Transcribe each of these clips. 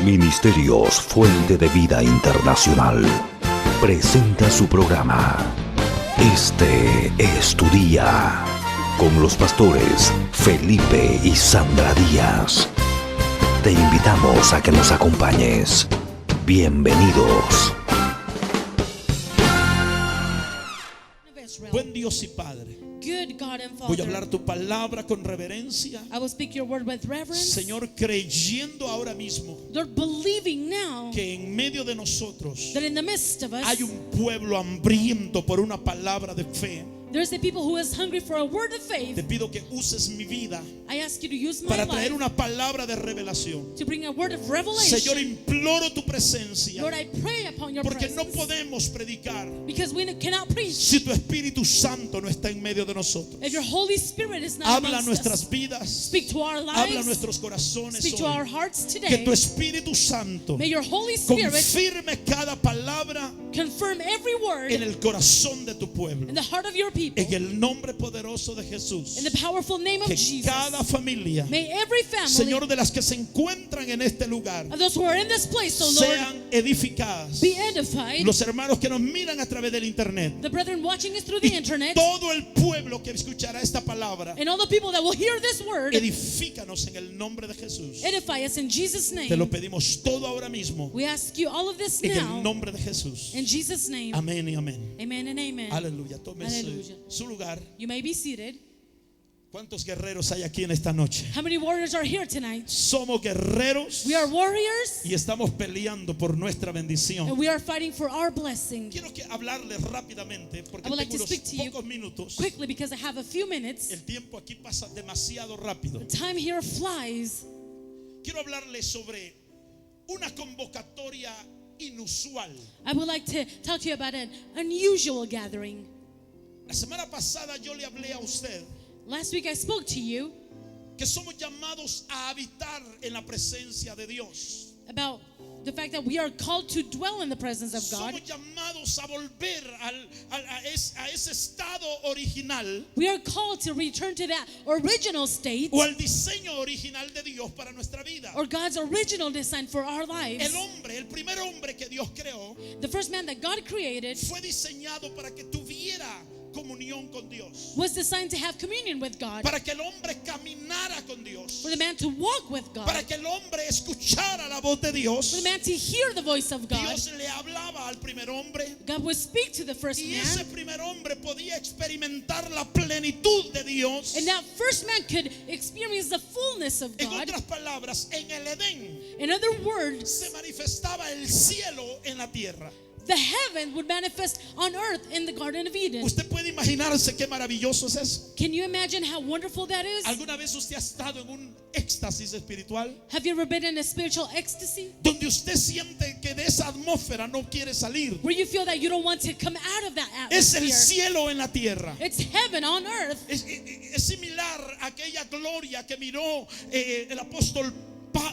Ministerios Fuente de Vida Internacional presenta su programa Este es tu día, con los pastores Felipe y Sandra Díaz. Te invitamos a que nos acompañes. Bienvenidos. Buen Dios y Padre, good God and Father, voy a hablar tu palabra con reverencia, I will speak your word with reverence. Señor, creyendo ahora mismo Lord, believing now que en medio de nosotros that in the midst of us hay un pueblo hambriento por una palabra de fe. there's the people who is hungry for a word of Te faith. pido que uses mi vida I ask you to use my para life traer una palabra de revelación. to bring a word of Señor, revelation. imploro tu presencia, Lord, I pray upon your porque no presence, podemos predicar because we cannot preach si tu Espíritu Santo no está en medio de nosotros. if your Holy Spirit is not Habla a amongst nuestras us. vidas, Speak to our habla a lives, nuestros corazones speak to our hoy. hearts Que today. tu Espíritu Santo May your Holy Spirit confirme cada palabra confirm every word en el corazón de tu pueblo. in the heart of your people. En el nombre poderoso de Jesús. In the powerful name of Que Jesus. cada familia, May every family, Señor, de las que se encuentran en este lugar, of those who are in this place, O Lord, sean edificadas. be edified. Los hermanos que nos miran a través del internet, The brethren watching us through the y internet, todo el pueblo que escuchará esta palabra, and all the people that will hear this word, edifícanos en el nombre de Jesús. edify us in Jesus' Te lo name. pedimos todo ahora mismo We ask you all of this en el now, nombre de Jesús. in Jesus' name. Amén y amén. Amen and amen. Aleluya. Tome Aleluya. su lugar. You may be seated. ¿Cuántos guerreros hay aquí en esta noche? How many warriors are here tonight? Somos guerreros We are warriors, y estamos peleando por nuestra and bendición. we are fighting for our blessing. Quiero que hablarles rápidamente porque I would like tengo to speak to you unos pocos minutos. quickly because I have a few minutes. El tiempo aquí pasa demasiado rápido. Time here flies. Quiero hablarles sobre una convocatoria inusual. I would like to talk to you about an unusual gathering. La semana pasada yo le hablé a usted Last week I spoke to you que somos llamados a habitar en la presencia de Dios. about the fact that we are called to dwell in the presence of God. Somos llamados a volver a ese estado original We are called to return to that original state, o al diseño original de Dios para nuestra vida. or God's original design for our lives. El primer hombre que Dios creó, The first man that God created fue diseñado para que tuviera comunión con Dios, was designed to have communion with God, para que el hombre caminara con Dios, for the man to walk with God, para que el hombre escuchara la voz de for the Dios. man to hear the voice of God. Dios le hablaba al primer hombre God would speak to the first y ese man, primer hombre podía experimentar la plenitud de Dios. and that first man could experience the fullness of En God. otras palabras, en el Edén In other words, se manifestaba el cielo en la tierra. the heaven would manifest on earth in the Garden of Eden. Usted puede imaginarse qué maravilloso es eso. Can you imagine how wonderful that is? ¿Alguna vez usted ha estado en un éxtasis espiritual Have you ever been in a spiritual ecstasy donde usted siente que de esa atmósfera no quiere salir? where you feel that you don't want to come out of that Es el atmosphere? cielo en la tierra. It's heaven on earth. Es similar a aquella gloria que miró el apóstol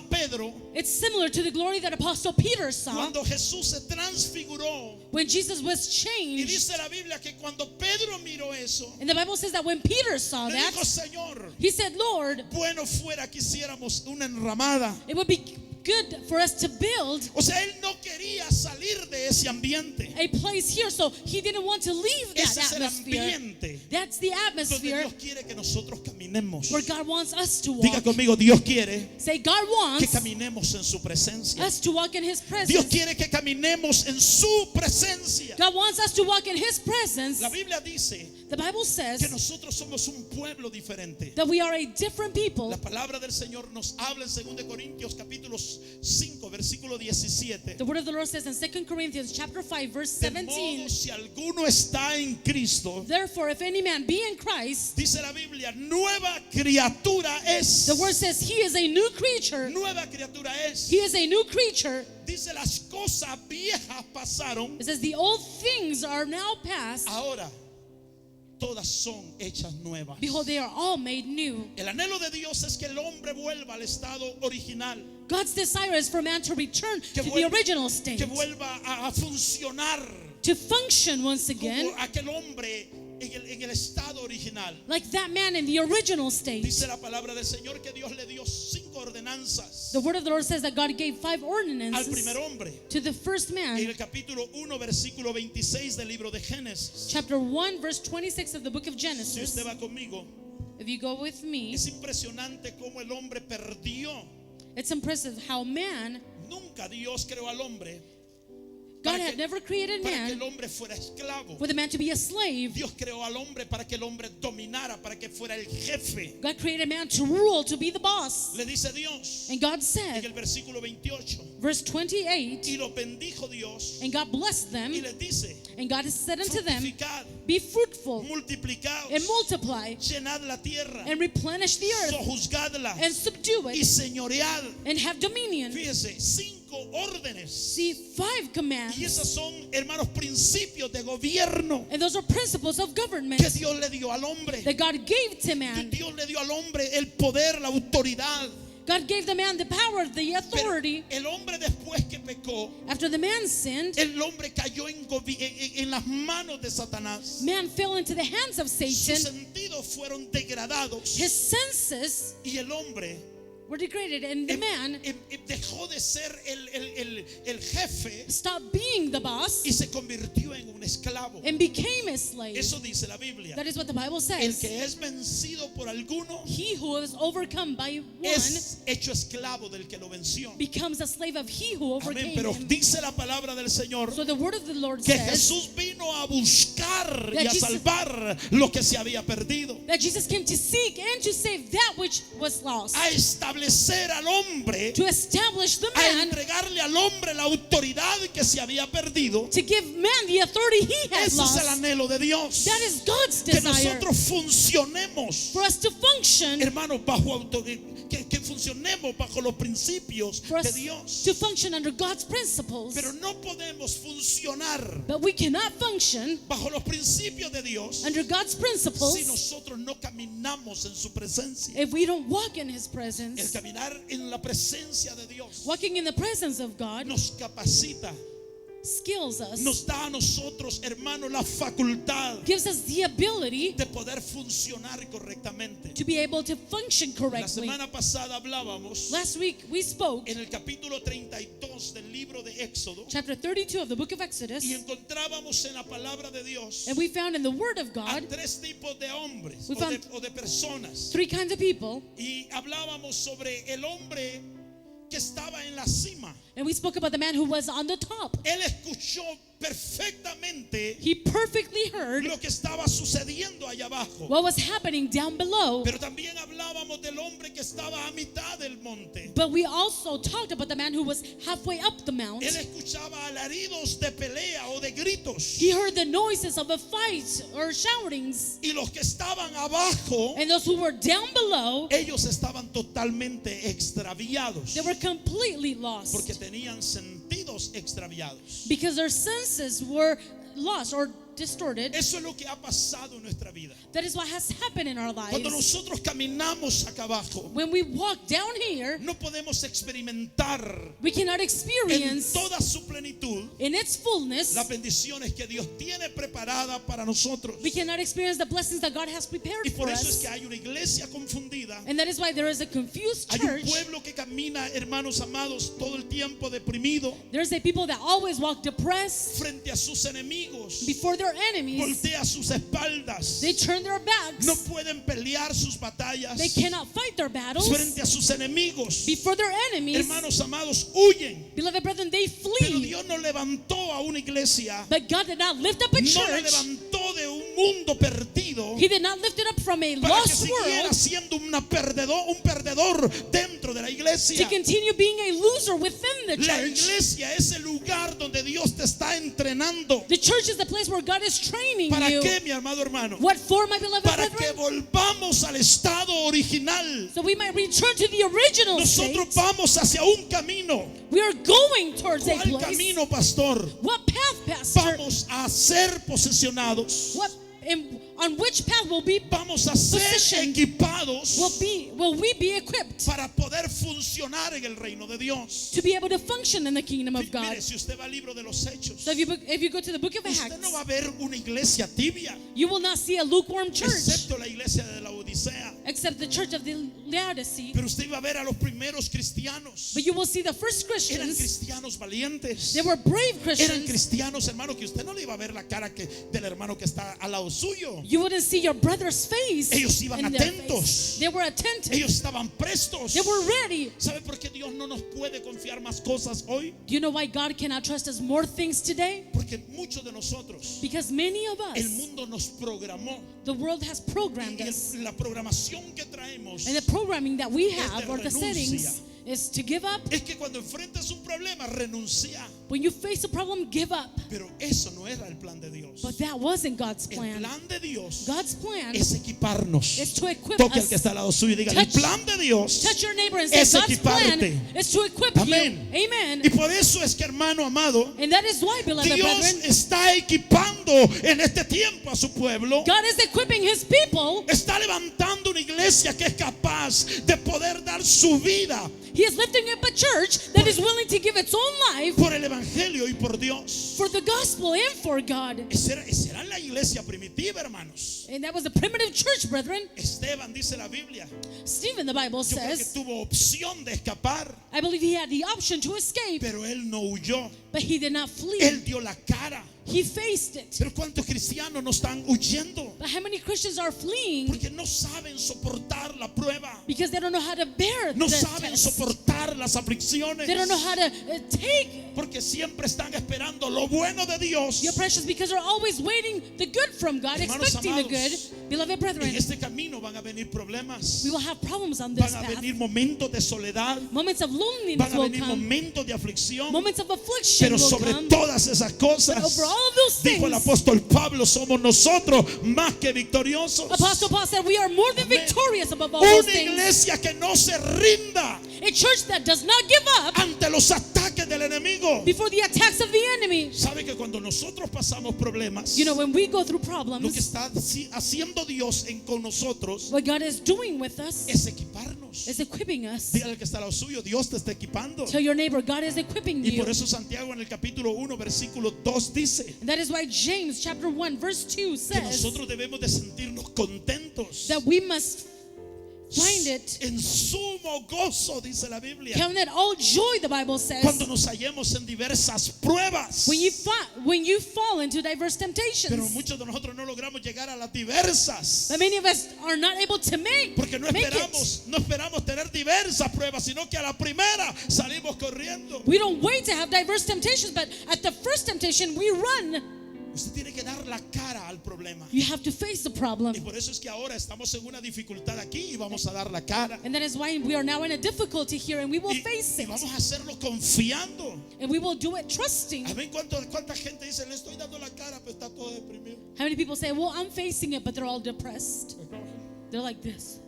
Pedro It's similar to the glory that Apostle Peter saw cuando Jesús se transfiguró. when Jesus was Y changed. dice la Biblia que cuando Pedro miró eso, And the Bible says that when Peter saw le that, dijo: Señor, he said, Lord, bueno fuera que hiciéramos una enramada. it would be good for us to build O sea, él no quería salir de ese ambiente. a place here. So he didn't want to leave that Ese es el atmosphere. ambiente That's the donde atmosphere Dios quiere que nosotros caminemos. where God wants us to Diga walk. conmigo, Dios quiere Say, God que wants caminemos en su presencia. us to walk in His Dios presence. quiere que caminemos en su presencia. God wants us to walk in His presence. La Biblia dice The Bible que says nosotros somos un pueblo diferente. that we are a different people. La palabra del Señor nos habla en 2 Corintios capítulo 5 versículo 17. The word of the Lord says in 2 Corinthians chapter 5 verse De 17, modo, si alguno está en Cristo, therefore if any man be in Christ, dice la Biblia, nueva criatura es. the word says he is a new creature. Nueva criatura es. He is a new creature. Dice, las cosas viejas pasaron, It says the old things are now past. ahora todas son hechas nuevas. Behold, they are all made new. El anhelo de Dios es que el hombre vuelva al estado original, God's desire is for man to return que to the vuelva, original state, que vuelva a funcionar to function once como again aquel hombre en el estado original. like that man in the original state. Dice la palabra del Señor que Dios le dio 5 ordenanzas The word of the Lord says that God gave 5 al ordinances primer hombre. to the first En man. el capítulo 1, versículo 26 del libro de Génesis. Chapter 1, verse 26 of the book of Si Genesis. usted va conmigo, If you go with me, es impresionante cómo el hombre perdió. it's impressive how man, Nunca Dios creó al hombre God para had que, never created para que el man hombre fuera esclavo. for the man to be a slave. Dios creó al hombre para que el hombre dominara, para que fuera el jefe. God created man to rule, to be the boss. Le dice Dios And God en said, el versículo 28, verse 28, y lo bendijo Dios and God blessed them, y les dice: and God has said unto them, fructificad, be fruitful multiplicaos, and multiply llenad la tierra, and replenish the earth sojuzgadla and subdue y it señoread. and have dominion. Fíjese, 5 órdenes. See, 5 commands. Y esos son, hermanos, principios de gobierno And those are principles of government que Dios le dio al hombre. that God gave to man. Dios le dio al hombre el poder, la autoridad. God gave the man the power, the Pero authority. el hombre, después que pecó, After the man sinned, el hombre cayó en las manos de Satanás. man fell into the hands of Sus Satan. sentidos fueron degradados His senses y el hombre were degraded, and the man dejó de ser el jefe stopped being the boss y se convirtió en un esclavo. and became a slave. Eso dice la Biblia. That is what the Bible El says. que es vencido por alguno He who is overcome by one es hecho esclavo del que lo venció. becomes a slave of he who Amén. overcame Pero him. dice la palabra del Señor So the word of the Lord que says Jesús vino a buscar y that a Jesus- salvar lo que se había perdido, that Jesus came to seek and to save that which was lost, a establecer al hombre, to establish the a man, entregarle al hombre la autoridad que se había perdido. to give man the authority he had Ese es lost. el anhelo de Dios, That is God's que desire, nosotros funcionemos, for us to function, hermanos, bajo autoridad, que funcionemos bajo los principios for de us Dios. to function under God's principles. Pero no podemos funcionar But we cannot function bajo los principios de Dios under God's si principles nosotros no caminamos en su presencia. if we don't walk in His El presence. caminar en la presencia de Dios Walking in the presence of God nos capacita, skills us, nos da a nosotros, hermanos, la facultad gives us the ability de poder funcionar correctamente. to be able to function La correctly. semana pasada hablábamos Last week we spoke en el capítulo 32 del libro de Éxodo chapter 32 of the book of Exodus, y encontrábamos en la palabra de Dios and we found in the Word of a God 3 tipos de hombres We found- o de personas. 3 kinds of people, Y hablábamos sobre el hombre que estaba en la cima. and we spoke about the man who was on the top. Él escuchó perfectamente He perfectly heard lo que estaba sucediendo allá abajo. what was happening down below. Pero también hablábamos del hombre que estaba a mitad del monte. But we also talked about the man who was halfway up the mount. Él escuchaba alaridos de pelea o de gritos. He heard the noises of a fight or shoutings. Y los que estaban abajo, And those who were down below, ellos estaban totalmente extraviados. they were completely lost Porque tenían sentidos extraviados. because their senses were lost or distorted. Eso es lo que ha pasado en nuestra vida. That is what has happened in our Cuando lives. nosotros caminamos acá abajo, When we walk down here, no podemos experimentar we cannot en experience toda su plenitud in its fullness, las bendiciones que Dios tiene preparada para nosotros. we cannot experience the blessings that God has prepared Y por for eso es us. que hay una iglesia confundida. And that is why there is a confused Hay un church. pueblo que camina, hermanos amados, todo el tiempo deprimido There's a people that always walk depressed frente a sus enemigos. before their enemies. Voltea sus espaldas. They turn their backs. No pueden pelear sus batallas They cannot fight their battles frente a sus enemigos. before their enemies. Hermanos amados, huyen. Beloved brethren, they Pero flee. Dios no levantó a una iglesia, But God did not lift up a no la church. levantó de un mundo perdido He did not lift it up from a para que lost siguiera world siendo un perdedor dentro de la to iglesia. continue being a loser within the La church. iglesia es el lugar donde Dios te está entrenando. The church is the place where God is training ¿Para you. qué, mi amado hermano? What for, my beloved Para que brethren? volvamos al estado original. So we might return to the original Nosotros state. vamos hacia un camino. We are going towards a ¿Cuál place. camino, pastor? What path, pastor? Vamos a ser posesionados. What, and on which path vamos a ser positioned, equipados will we be equipped para poder funcionar en el reino de Dios. to be able to function in the kingdom of God. Mire, si usted va al libro de los Hechos, So if you go to the book of usted no va a Acts, ver una iglesia tibia, you will not see a lukewarm church excepto la iglesia de la Odisea. except the church of the Laodicea. Pero usted va a ver a los primeros cristianos. But you will see the first Eran Christians. cristianos valientes. They were brave Eran Christians. cristianos, hermano, que usted no le iba a ver la cara del hermano que está al lado suyo. You wouldn't see your brother's face. Ellos iban in their atentos. face. They were attentive. Ellos estaban prestos. They were ready. ¿Sabe por qué Dios no nos puede confiar más cosas hoy? Do you know why God cannot trust us more things today? Porque muchos de nosotros, Because many of el us, mundo nos programó. the world has programmed Y us. la programación que traemos And the programming that we es have, de or the renuncia. settings, is to give up. es que cuando enfrentas un problema, renuncia. When you face a problem, give up. Pero eso no era el plan de Dios. But that wasn't God's El plan. plan de Dios God's plan es equiparnos. is to equip Toque al que us. está al lado suyo y diga, el Touch- plan de Dios Touch your neighbor and say, es God's plan equiparte. is to equip Amén. you. Amen. Y por eso es que, hermano amado, And that is why, beloved Dios brethren, está equipando en este tiempo a su pueblo. God is equipping His people. Está levantando una iglesia que es capaz de poder dar su vida He is lifting up a church that is willing to give its own life por el evangelio y por Dios. for the gospel and for God. Esa era la iglesia primitiva, hermanos. And that was the primitive church, brethren. Esteban, dice la Biblia, Stephen, the Bible yo creo que says, tuvo opción de escapar, I believe he had the option to escape, pero él no huyó. but he did not flee. Él dio la cara. He faced it. Pero ¿cuántos cristianos no están huyendo? But how many Christians are fleeing Porque no saben soportar la prueba. because they don't know how to bear No the saben test? soportar las aflicciones. They don't know how to take Porque siempre están esperando lo bueno de Dios. your precious, because they're always waiting the good from God, Hermanos expecting the amados, good. Beloved brethren, En este camino van a venir problemas. we will have problems on this Van a path. venir momentos de soledad. Moments of loneliness Van a will venir come. momentos de aflicción. Moments of affliction Pero will sobre come. todas esas cosas, But over all those dijo el things, apóstol Pablo, somos nosotros más que victoriosos. Apostle Paul said, we are more than Amén. victorious above all those Una things. iglesia que no se rinda A church that does not give up ante los ataques del enemigo. before the attacks of the enemy. Sabe que cuando nosotros pasamos problemas, You know, when we go through lo que problems, está haciendo Dios con nosotros what God is doing with us es equiparnos. is equipping us. Dígale al que está al lado suyo, Dios te está equipando. Tell your neighbor, God is equipping Y you. por eso Santiago en el capítulo 1, versículo 2 dice And that is why James chapter 1 verse 2 que says nosotros debemos de sentirnos contentos. that we must find it, En sumo gozo, dice la Biblia, count it all joy, the Bible says, cuando nos hallemos en diversas pruebas. when you fall into diverse Pero temptations. muchos de nosotros no logramos llegar a las diversas. But many of us are not able to make Porque no it. esperamos tener diversas pruebas, sino que a la primera salimos corriendo. We don't wait to have diverse temptations, but at the first temptation, we run. Usted tiene que dar la cara al problema. You have to face the problem. Y por eso es que ahora estamos en una dificultad aquí y vamos a dar la cara. And that is why we are now in a difficulty here, and we will Y, face y it. vamos a hacerlo confiando. And we will do it trusting. A ver cuánta gente dice, le estoy dando la cara, pero está todo deprimido. How many people say, well, I'm facing it, but they're all depressed? They're like this.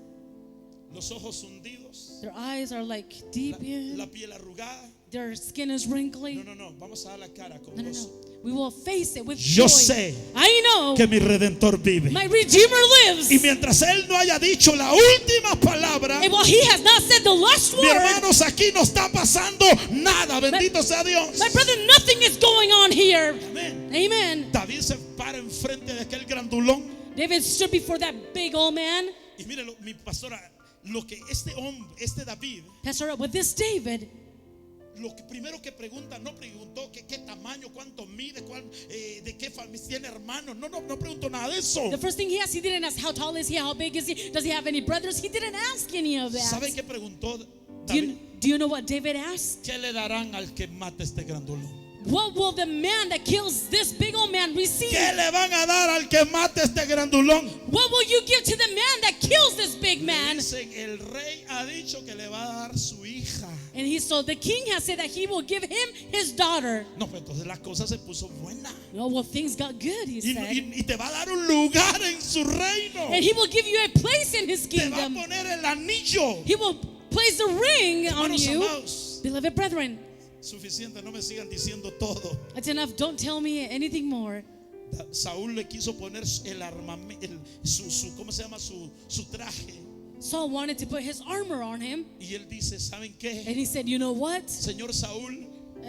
Los ojos hundidos, Their eyes are like deep la in. piel arrugada. Their skin is wrinkly. No, vamos a dar la cara con No, no, gozo. no. We will face it with Yo joy. sé I know que mi Redentor vive. my Redeemer lives. Y mientras Él no haya dicho la última palabra, And while He has not said the last mi word, hermanos, aquí no está pasando nada. Bendito sea Dios. my brother, nothing is going on here. Amén. Amen. David se para enfrente de aquel grandulón. David stood before that big old man. Y mire, mi pastora, lo que este hombre, este David, Pastor, with this David, lo que primero que pregunta, no preguntó qué tamaño, cuánto mide, de qué familia tiene hermanos. No preguntó nada de eso. the first thing he asked, he didn't ask how tall is he, how big is he, does he have any brothers? He didn't ask any of that. ¿Sabe qué preguntó Do David? you know what David asked? ¿Qué le darán al que mate este grandulón? What will the man that kills this big old man receive? ¿Qué le van a dar al que mate este grandulón? What will you give to the man that kills this big man? Dicen, el rey ha dicho que le va a dar su hija. And the king has said that he will give him his daughter. No, pues entonces la cosa se puso buena. Oh, well, things got good, he said. Y te va a dar un lugar en su reino. And he will give you a place in his Te va a kingdom. poner el anillo. He will place the ring on Hermanos you. amados, Beloved brethren, suficiente, no me sigan diciendo todo. that's enough. Don't tell me anything more. Saúl le quiso poner el armamento, ¿cómo se llama? Su traje. Saul wanted to put his armor on him. Y él dice, ¿saben qué? And he said, you know what, Señor Saúl,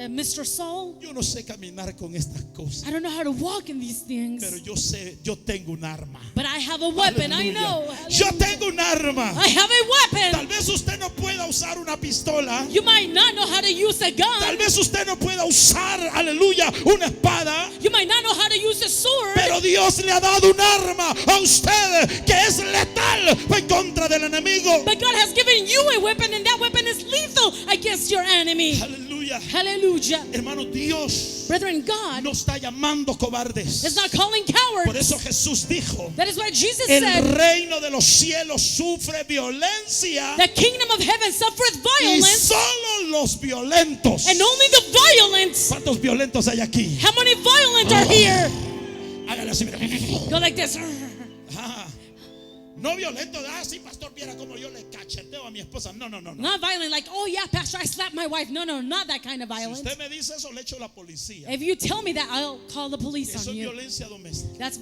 Mr. Saul, yo no sé caminar con estas cosas, I don't know how to walk in these things, pero yo sé, yo tengo un arma. but I have a weapon. I Aleluya. know. Yo Hallelujah. tengo un arma. I have a weapon. Tal vez usted no pueda usar una pistola. You might not know how to use a gun. Tal vez usted no pueda usar, aleluya, una espada. You might not know how to use a sword. Pero Dios le ha dado un arma a usted que es letal en contra del enemigo. But God has given you a weapon, and that weapon is lethal against your enemy. Aleluya. Hallelujah. Hermano, Dios Brethren, God no está llamando cobardes. is not calling Por cowards. eso Jesús dijo, That is why Jesus el said, reino de los cielos sufre violencia the kingdom of heaven suffereth y violence, solo los violentos. and only the violent. ¿Cuántos violentos hay aquí? How many violent are here? Hágale así. Go like this. Ah, no violento, sí, pastor, viera como yo le cacheteo a mi esposa. No. Not violent, like, oh yeah, pastor, I slapped my wife. No, not that kind of Si violence. usted me dice eso, le echo la policía. If you tell me that, I'll call the police Eso on es you. violencia doméstica. That's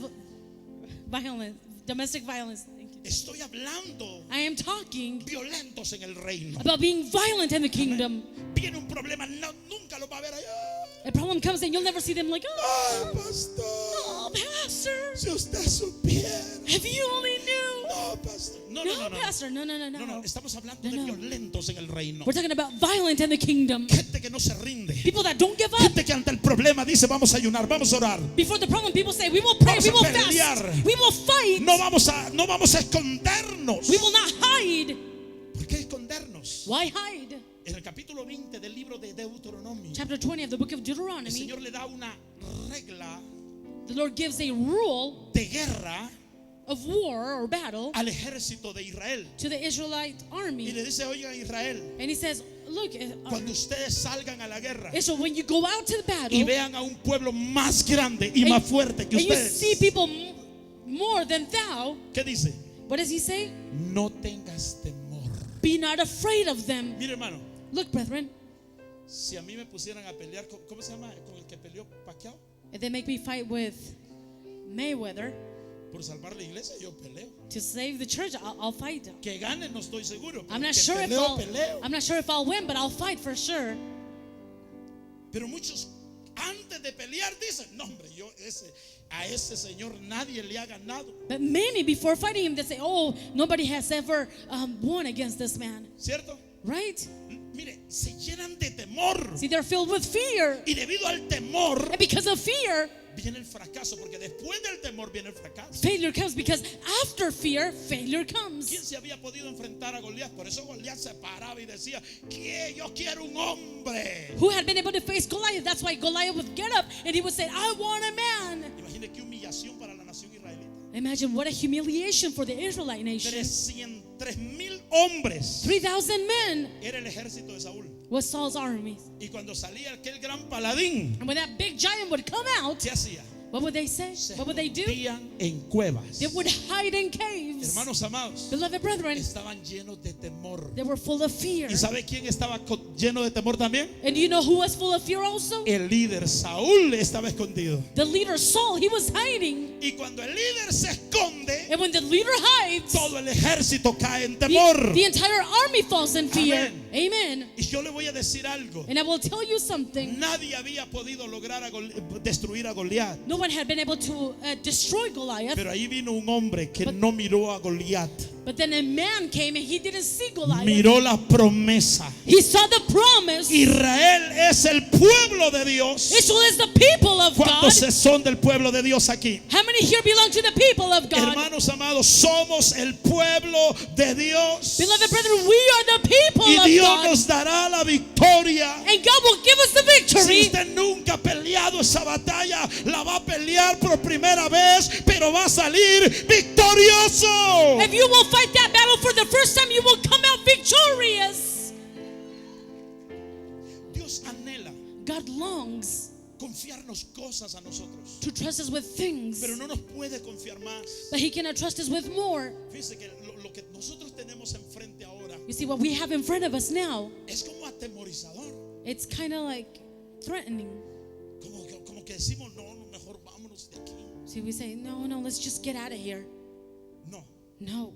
violence, domestic violence. Thank you. Estoy hablando I am talking violentos en el reino. about being violent in the kingdom. Viene un problema, nunca lo va a ver allá. A problem comes and you'll never see them like, oh, Ay, pastor, oh, pastor, si usted supiera. if you only knew. No, pastor. No. Pastor, no. No, estamos hablando de No. violentos en el reino. We're talking about violent in the kingdom. Gente que no se rinde. People that don't give up. Gente que ante el problema dice, vamos a ayunar, vamos a orar. Before the problem, people say, we will pray, Vamos we a will pelear. fast, we will fight, No vamos a escondernos. we will not hide. ¿Por qué escondernos? Why hide? En el capítulo 20 del libro de Deuteronomio, Chapter 20 of the book of el Deuteronomy, Señor le da una regla the Lord gives a rule de guerra of war or battle al ejército de Israel. to the Israelite Y army. le dice, oigan Israel, And he says, look, cuando ustedes salgan a la guerra Israel, when you go out to the battle y vean a un pueblo más grande y más fuerte que and you see ustedes, people more than thou, ¿qué dice? what does he say? No tengas temor. Be not afraid of them. Mire, hermano, Look, brethren, si a mí me pusieran a pelear, ¿cómo se llama? Con el que peleó Pacquiao, if they make me fight with Mayweather por salvar la iglesia, yo peleo. to save the church, I'll fight. Que gane no estoy seguro, pero I'm not que sure if peleo. I'm not sure if I'll win, but I'll fight for sure. Pero muchos antes de pelear dicen, no hombre, a ese señor nadie le ha ganado. But many before fighting him, they say, "Oh, nobody has ever won against this man." ¿Cierto? Right? Mire, se llenan de temor. See, they're filled with fear, Y debido al temor and because of fear, viene el fracaso, porque después del temor viene el fracaso. failure comes. Because after fear, failure ¿Quién comes. se había podido enfrentar a Goliat? Por eso Goliat se paraba y decía, ¿qué? Yo quiero un hombre. Who had been able to face Goliath? That's why Goliath would get up and he would say, "I want a man." Imagine qué humillación para la nación israelita. Imagine what a humiliation for the Israelite nation. 300,000 hombres 3,000 men era el ejército de Saúl. was Saul's army. Y cuando salía aquel gran paladín, And when that big giant would come out, ¿qué hacía? what would they say? Se What would they do? escondían en cuevas. They would hide in caves. Hermanos amados, Beloved brethren, estaban llenos de temor. they were full of fear. ¿Y sabe quién estaba lleno de temor también? And do you know who was full of fear also? El líder Saúl estaba escondido. The leader Saul, he was hiding. Y cuando el líder se esconde, And when the leader hides, todo el ejército cae en temor. the entire army falls in fear. Amén. Amen. Y yo le voy a decir algo. And I will tell you something. Nadie había podido lograr destruir a Goliat. No one had been able to destroy Goliath. Pero ahí vino un hombre que no miró a Goliat. But then a man came and he didn't see Goliath. Miró la promesa. He saw the promise. Israel es el pueblo de Dios. Israel is the people of God. ¿Cuántos son del pueblo de Dios aquí? How many here belong to the people of God? Hermanos amados, somos el pueblo de Dios. Beloved brethren, we are the people Y of Dios God. nos dará la victoria. And God will give us the Si victory. usted nunca ha peleado esa batalla, la va a pelear por primera vez, pero va a salir victorioso. If you will fight that battle for the first time, you will come out victorious. Dios anhela God longs confiarnos cosas a nosotros, to trust us with things, pero no nos puede confiar más. but He cannot trust us with more. Fíjese que lo que nosotros tenemos enfrente ahora You see, what we have in front of us now, es como atemorizador, it's kind of like threatening. como que decimos, no, mejor vámonos de aquí. See, we say, no, let's just get out of here. No, No,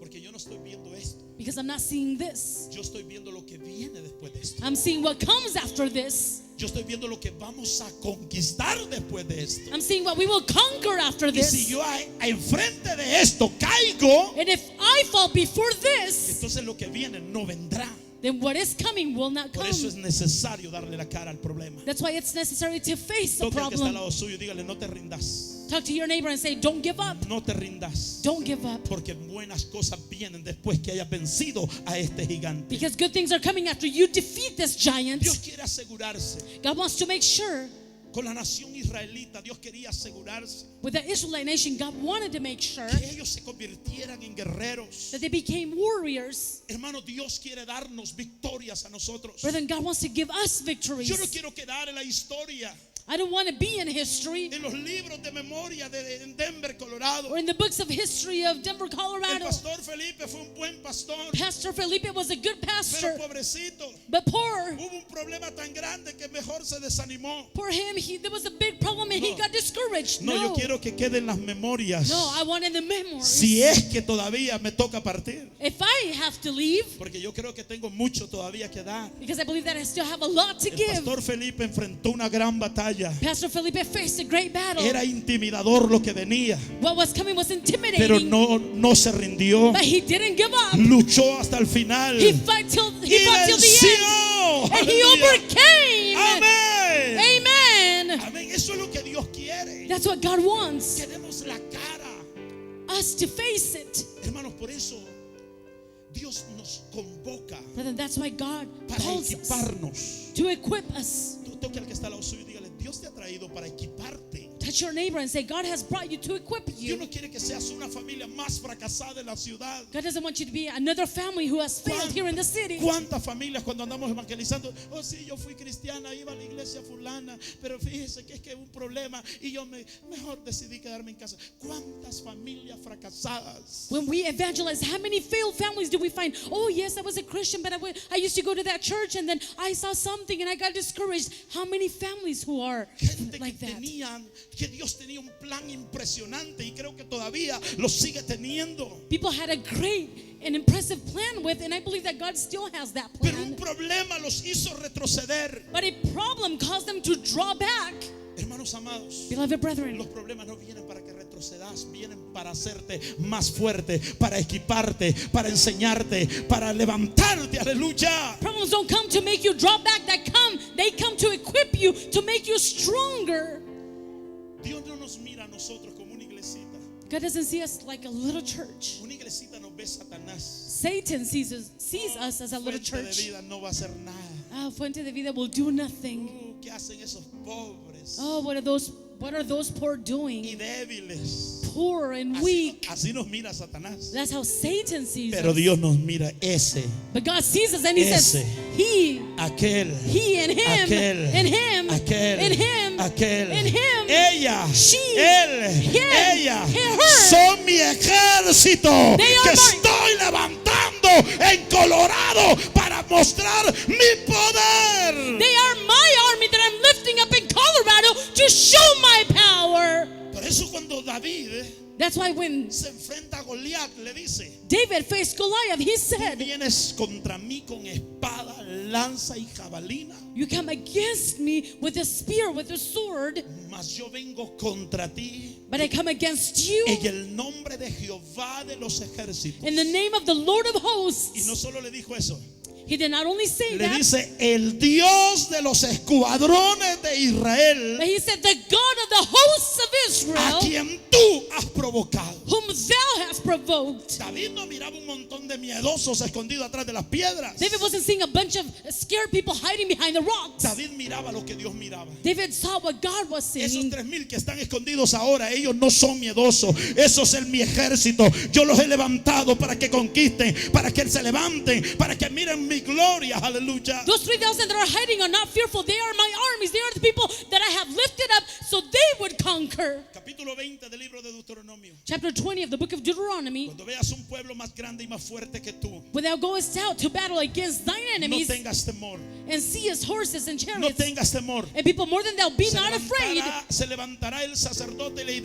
porque yo no estoy viendo esto. because I'm not seeing this. Yo estoy viendo lo que viene después de esto. I'm seeing what comes after this. Yo estoy viendo lo que vamos a conquistar después de esto. I'm seeing what we will conquer after Y si this. yo enfrente de esto caigo, And if I fall before this, entonces lo que viene no vendrá. then what is coming will not Por eso es come. necesario darle la cara al problema. That's why it's necessary to face the Toque al que está al problem. lado suyo y dígale, no te rindas. Talk to your neighbor and say, don't give up. No te rindas. Don't give up. Porque buenas cosas vienen después que hayas vencido a este gigante. Because good things are coming after you defeat this giant. Dios quiere asegurarse. God wants to make sure Con la nación israelita, Dios quería asegurarse with the Israelite nation, God wanted to make sure que ellos se convirtieran en guerreros. that they became warriors. Hermano, Dios quiere darnos victorias a nosotros. Brethren, God wants to give us Yo no victories. quiero quedar en la historia, I don't want to be in history en los libros de memoria de Denver, Colorado. or in the books of history of Denver, El Colorado. pastor Felipe fue un buen pastor, Pastor Felipe was a good pero pastor, pobrecito, but poor hubo un problema tan grande que mejor se desanimó. him, there was a big problem and he No. got discouraged. No, yo quiero que queden las memorias. No, I want in the memories. Si es que todavía me toca partir, If I have to leave, porque yo creo que tengo mucho todavía que dar. because I believe that I still have a lot to El give. pastor Felipe enfrentó una gran batalla. Pastor Felipe faced a great battle. Era intimidador lo que venía, What was coming was pero intimidating, no se rindió. but he didn't give up. Luchó hasta el final He y fought till the end, venció. and he Aleluya. overcame. Amén. Amen. Amén. Eso es lo que Dios quiere. That's what God wants Queremos la cara. us to face it. Hermanos, por eso Dios nos convoca Brother, that's why God para calls us equiparnos. to equip us. Tú toque al que está al lado suyo y dígale, Dios te ha traído para equiparte. Touch your neighbor and say, God has brought you to equip Dios you. no quiere que seas una familia más fracasada en la ciudad. God doesn't want you to be another family who has failed here in the city. ¿Cuántas familias cuando andamos evangelizando? Oh, sí, yo fui cristiana, iba a la iglesia fulana, pero fíjese que es que hubo un problema y yo mejor decidí quedarme en casa. ¿Cuántas familias fracasadas? When we evangelize, how many failed families do we find? Oh, yes, I was a Christian, but I used to go to that church and then I saw something and I got discouraged. How many families who are Gente like que that? que Dios tenía un plan impresionante y creo que todavía lo sigue teniendo. People had a great and impressive plan with, and I believe that God still has that Pero un plan. problema los hizo retroceder. But a problem caused them to draw back. Hermanos amados, Beloved brethren, los problemas no vienen para que retrocedas, vienen para hacerte más fuerte, para equiparte, para enseñarte, para levantarte. Aleluya. problems don't come to make you draw back. They come to equip you, to make you stronger. Dios no nos mira a nosotros como una iglesita. God doesn't see us like a little church. Una iglesita nos ve Satanás. Satan sees us as a little Fuente de church. vida no va a hacer nada. Ah, Fuente de Vida will do nothing. ¿Qué hacen esos pobres Oh, what are those poor y doing? débiles? Poor and weak. Así nos mira Satanás. That's how Satan sees Pero us. Dios nos mira ese, But God sees us and He says, Ese. He aquel, and him, aquel, and him, aquel, and him, aquel, and him, ella, she, él, him, ella, and her. son mi ejército They que are my- estoy levantando en Colorado para mostrar mi poder. They are my army that I'm lifting up in Colorado to show my power. Por eso cuando David That's why when se enfrenta a Goliat le dice, David faced Goliath, he said, vienes contra mí con espada, lanza y jabalina, you come against me with a spear, with a sword, mas yo vengo contra ti but I come against you en el nombre de Jehová de los ejércitos. in the name of the Lord of Y hosts. no solo le dijo eso, He did not only say le that, dice el Dios de los escuadrones de Israel, but he said, the God of the hosts of a Israel, quien tú has provocado. whom thou hast provoked. David no miraba un montón de miedosos escondidos atrás de las piedras. David wasn't seeing a bunch of scared people hiding behind the rocks. David miraba lo que Dios miraba. David saw what God was Esos seeing. 3,000 que están escondidos ahora, ellos no son miedosos. Esos es mi ejército. Yo los he levantado para que conquisten, para que se levanten, para que miren mi gloria. Aleluya. Those 3,000 that are hiding are not fearful. They are my armies. They are the people that I have lifted up so they would conquer. Capítulo 20 del libro de Deuteronomio. Chapter 20 of the book of Deuteronomy. Cuando veas un pueblo más grande y más fuerte que tú, When thou goest out to battle against thine no enemies tengas temor. and seest horses and No chariots tengas temor. and people more than thou, be not afraid. Se levantará el sacerdote y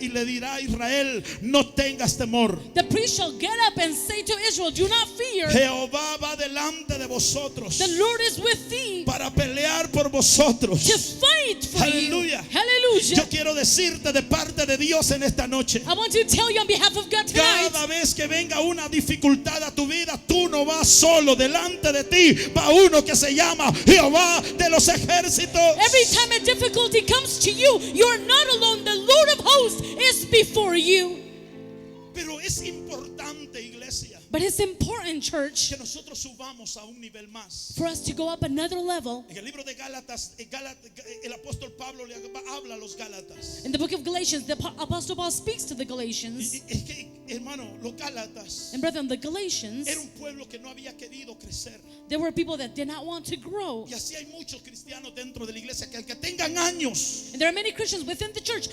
le dirá a Israel, no tengas temor. The priest shall get up and say to Israel, do not fear. Jehová va delante de vosotros The Lord is with thee para pelear por vosotros. to fight for Aleluya. you. Hallelujah. Yo quiero decirte de parte de Dios en esta noche, I want to tell you on behalf of God tonight, cada vez que venga una dificultad a tu vida, tú no vas solo. Delante de ti va uno que se llama Jehová de los ejércitos. every time a difficulty comes to you, you're not alone. The Lord of hosts is before you. Pero es importante, iglesia, But it's important, church, que nosotros subamos a un nivel más. for us to go up another level. En el libro de Gálatas, el apóstol Pablo le habla a los Gálatas. In the book of Galatians, the Apostle Paul speaks to the Galatians. Y es que, hermano, los Gálatas And brethren, the Galatians, era un pueblo que no había querido crecer. there were people that did not want to grow. Y así hay muchos cristianos dentro de la iglesia que aunque tengan años, And there are many Christians within the church.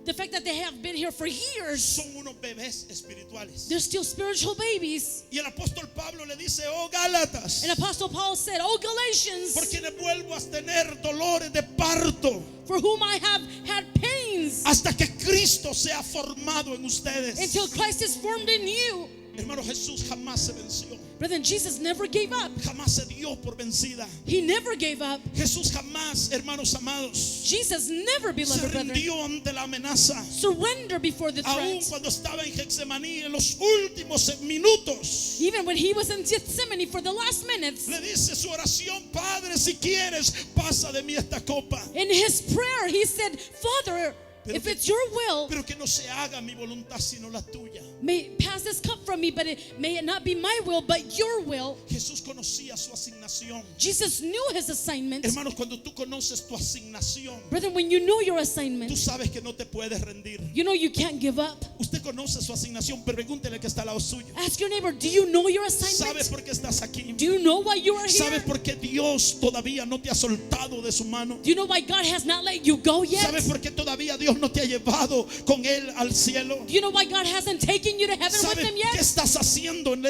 The fact that they have been here for years, son unos bebés espirituales. they're still spiritual babies. Y el apóstol Pablo le dice, oh Gálatas, And Apostle Paul said, oh Galatians, por quienes vuelvo a tener dolores de parto for whom I have had pains, hasta que Cristo sea formado en ustedes. until Christ is formed in you. Hermano, Jesús jamás se venció, Brethren, Jesus never gave up. jamás se dio por vencida. He never gave up. Jesús jamás, hermanos amados, Jesus never, se beloved brethren, rindió ante la amenaza. surrender before the Aún threat. cuando estaba en Getsemaní en los últimos minutos, Even when he was in Gethsemane for the last minutes, le dice su oración, Padre, si quieres, pasa de mí esta copa. in his prayer, he said, Father, if it's your will, Pero que no se haga mi voluntad sino la tuya. may pass this cup from me, but may it not be my will, but your will. Jesús conocía su asignación. Jesus knew his assignment. Hermanos, cuando tú conoces tu asignación, Brethren, when you know your tú assignment, sabes que no te puedes rendir. you know you can't give up. Usted conoce su asignación, pero pregúntele que está al lado suyo. Ask your neighbor, do you know your ¿Sabes assignment? por qué estás aquí? Do you know why you are ¿Sabes here? por qué Dios todavía no te ha soltado de su mano? Do you know why God has not let you go yet? ¿Sabes por qué todavía Dios no te ha llevado con Él al cielo? Do you know why God hasn't taken you to heaven with ¿Sabes him qué yet? estás haciendo en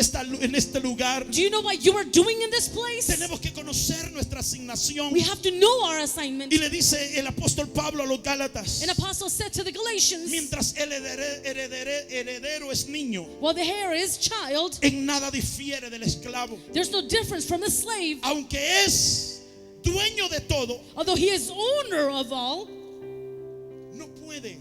este lugar? Do you know what you are doing in this place? Tenemos que conocer nuestra asignación. We have to know our assignment. Y le dice el apóstol Pablo a los Gálatas, An apostle said to the Galatians, mientras el heredero es niño, well, the heir is child. en nada difiere del esclavo, There's no difference from the slave. aunque es dueño de todo, Although he is owner of all, no puede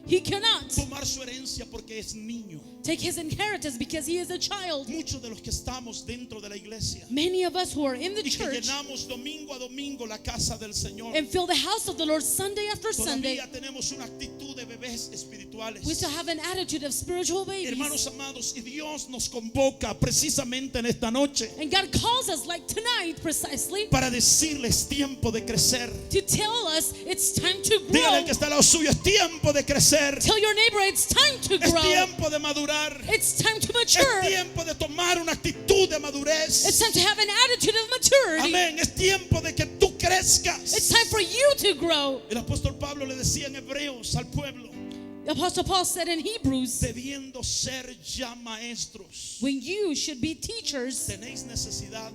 he cannot tomar su herencia porque es niño. take his inheritance because he is a child. Muchos de los que estamos dentro de la iglesia Many of us who are in the y que church llenamos domingo a domingo la casa del Señor, and fill the house of the Lord Sunday after Sunday, todavía tenemos una actitud de bebés espirituales. we still have an attitude of spiritual babies. Hermanos amados, y Dios nos convoca precisamente en esta noche And God calls us, like tonight precisely, para decirles tiempo de crecer. to tell us it's time to Dígale al grow. que está al lado suyo, es tiempo de crecer, Tell your neighbor it's time to es grow. tiempo de madurar, It's time to es mature. tiempo de tomar una actitud de It's madurez. time to have an attitude of maturity. Amén, es tiempo de que tú It's crezcas. time for you to grow. El apóstol Pablo le decía en Hebreos al pueblo, The Apostle Paul said in Hebrews, debiendo ser ya maestros, when you should be teachers, tenéis necesidad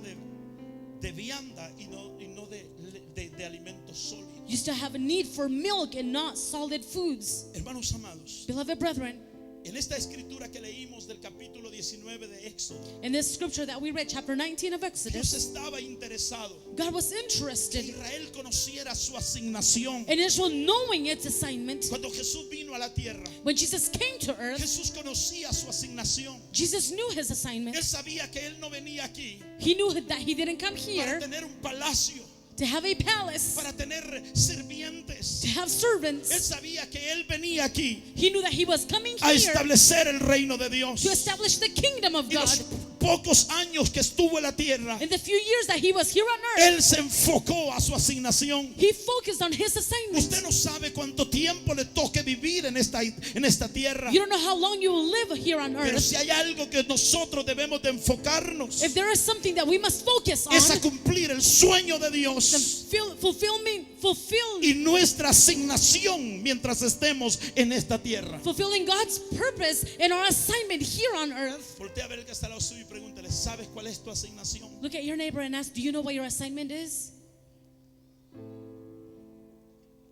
de vianda y no de alimentos sólidos. you still have a need for milk and not solid foods. Hermanos amados, Beloved brethren, en esta escritura que leímos del capítulo 19 de Éxodo, in this scripture that we read, chapter 19 of Dios Exodus, estaba interesado God was que interested Israel conociera su asignación. in Israel knowing its assignment. Cuando Jesús vino a la tierra, When Jesus came to earth, Jesús conocía su asignación. Jesus knew his assignment. Él sabía que él no venía aquí He knew that he didn't come para here tener un palacio, to have a palace, para tener sirvientes. to have Él servants. sabía que él venía aquí He knew that he was coming a here establecer el reino de Dios. to establish the kingdom of Y God. los pocos años que estuvo en la tierra, In the few years that he was here on earth, él se enfocó a su asignación. he focused on his assignment. Usted no sabe cuánto tiempo le toque vivir en esta tierra. You don't know how long you will live here on Pero earth. si hay algo que nosotros debemos de enfocarnos, If there is something that we must focus on, es a cumplir el sueño de then Dios y fulfilling nuestra asignación mientras estemos en esta tierra. God's purpose and our assignment here on earth. Voltea a ver el que está al lado suyo y pregúntale, ¿sabes cuál es tu asignación? Look at your neighbor and ask, do you know what your assignment is?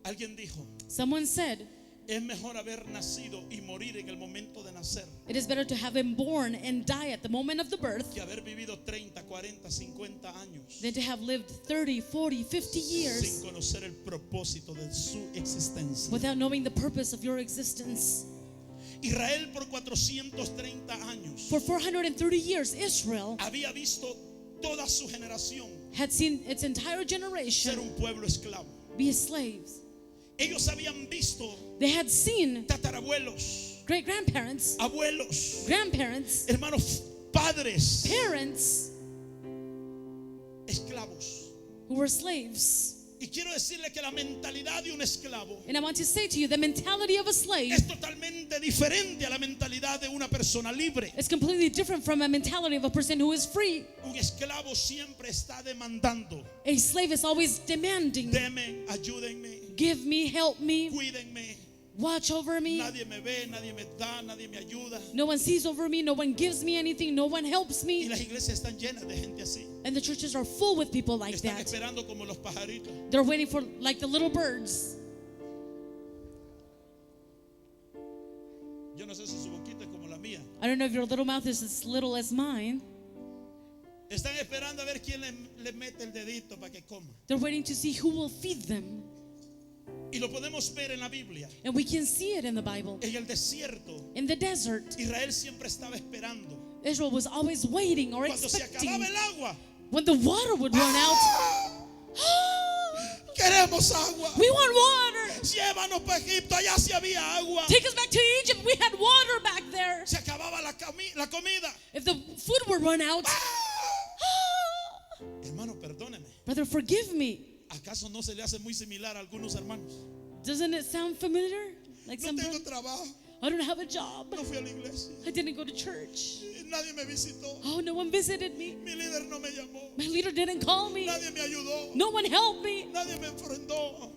Alguien dijo, Someone said, es mejor haber nacido y morir en el momento de nacer it is better to have been born and die at the moment of the birth que haber vivido 30, 40, 50 años than to have lived 30, 40, 50 sin years conocer el propósito de su existencia. without knowing the purpose of your existence. Israel por 430 años For 430 years, Israel había visto toda su generación had seen its entire ser generation un pueblo esclavo. be slaves. Ellos habían visto They had seen tatarabuelos, great-grandparents, abuelos, grandparents, hermanos, padres parents esclavos. who were slaves. Y quiero decirle que la mentalidad de un esclavo And I want to say to you, the mentality of a slave es totalmente diferente a la mentalidad de una persona libre. is completely different from a mentality of a person who is free. Un esclavo siempre está demandando. A slave is always demanding, Deme, ayúdenme, give me, help me, cuídenme. watch over me. Nadie me ve, nadie me da, nadie me ayuda. No one sees over me, no one gives me anything, no one helps Y me. las iglesias están llenas de gente así. And the churches are full with people like Están that. esperando como los pajaritos. They're waiting for like the little birds. Yo no sé si su boquita es como la mía. I don't know if your little mouth is as little as mine. Están esperando a ver quién le mete el dedito para que coma. They're waiting to see who will feed them. Y lo podemos ver en la Biblia. And we can see it in the Bible. En el desierto, In the desert, Israel siempre estaba esperando. Israel was always waiting or Cuando se expecting acababa el agua, when the water would run out. queremos agua. We want water. Llévanos para Egipto, allá sí había agua. Take us back to Egypt. We had water back there. Se acababa la comida. If the food would run out, Hermano, perdóneme. brother, forgive me. ¿Acaso no se le hace muy similar a algunos hermanos? Doesn't it sound familiar? Like No some tengo trabajo, I don't have a job. no fui a la iglesia, I didn't go to church. nadie me visitó, Oh, no one visited me. mi líder no me llamó, My leader didn't call me. nadie me ayudó, No one helped me. nadie me enfrentó.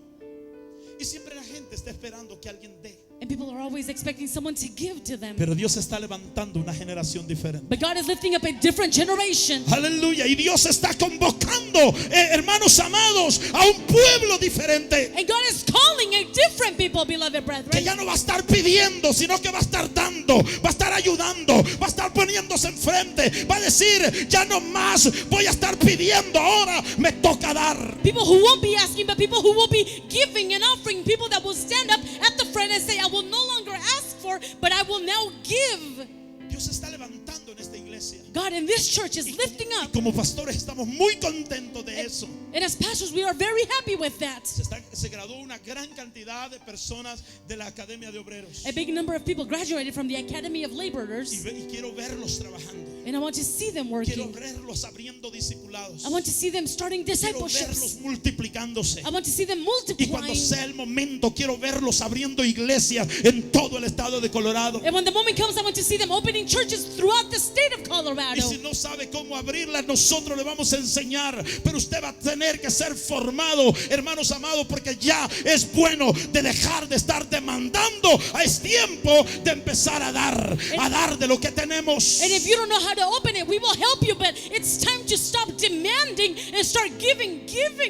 Y siempre la gente está esperando que alguien dé. And people are always expecting someone to give to them. Pero Dios está levantando una generación diferente. But God is lifting up a different generation. Aleluya. Y Dios está convocando, hermanos amados, a un pueblo diferente. And God is calling a different people, beloved Que brethren. ya no va a estar pidiendo, sino que va a estar dando, va a estar ayudando, va a estar poniéndose enfrente. Va a decir, ya no más voy a estar pidiendo, ahora me toca dar. People who won't be asking, but people who will be giving and offering. People that will stand up at the front and say, I will no longer ask for, but I will now give. Dios está levantando en esta iglesia. God in this church is lifting Y up. como pastores estamos muy contentos de eso. And as pastors, we are very happy with that. Se graduó una gran cantidad de personas de la Academia de Obreros. A big number of people graduated from the Academy of Y Laborers. quiero verlos trabajando. And I want to see them Quiero working. verlos abriendo discipulados. I want to see them starting Quiero discipleships. verlos multiplicándose. I want to see them Y cuando multiplying. sea el momento, quiero verlos abriendo iglesias en todo el estado de Colorado. And when the moment comes, I want to see them opening churches throughout the state of Y Colorado. si no sabe cómo abrirlas, nosotros le vamos a enseñar. Pero usted va a tener que ser formado, hermanos amados, porque ya es bueno de dejar de estar demandando. Es tiempo de empezar a dar de lo que tenemos. And if you don't know how to open it, we will help you. But it's time to stop demanding and start giving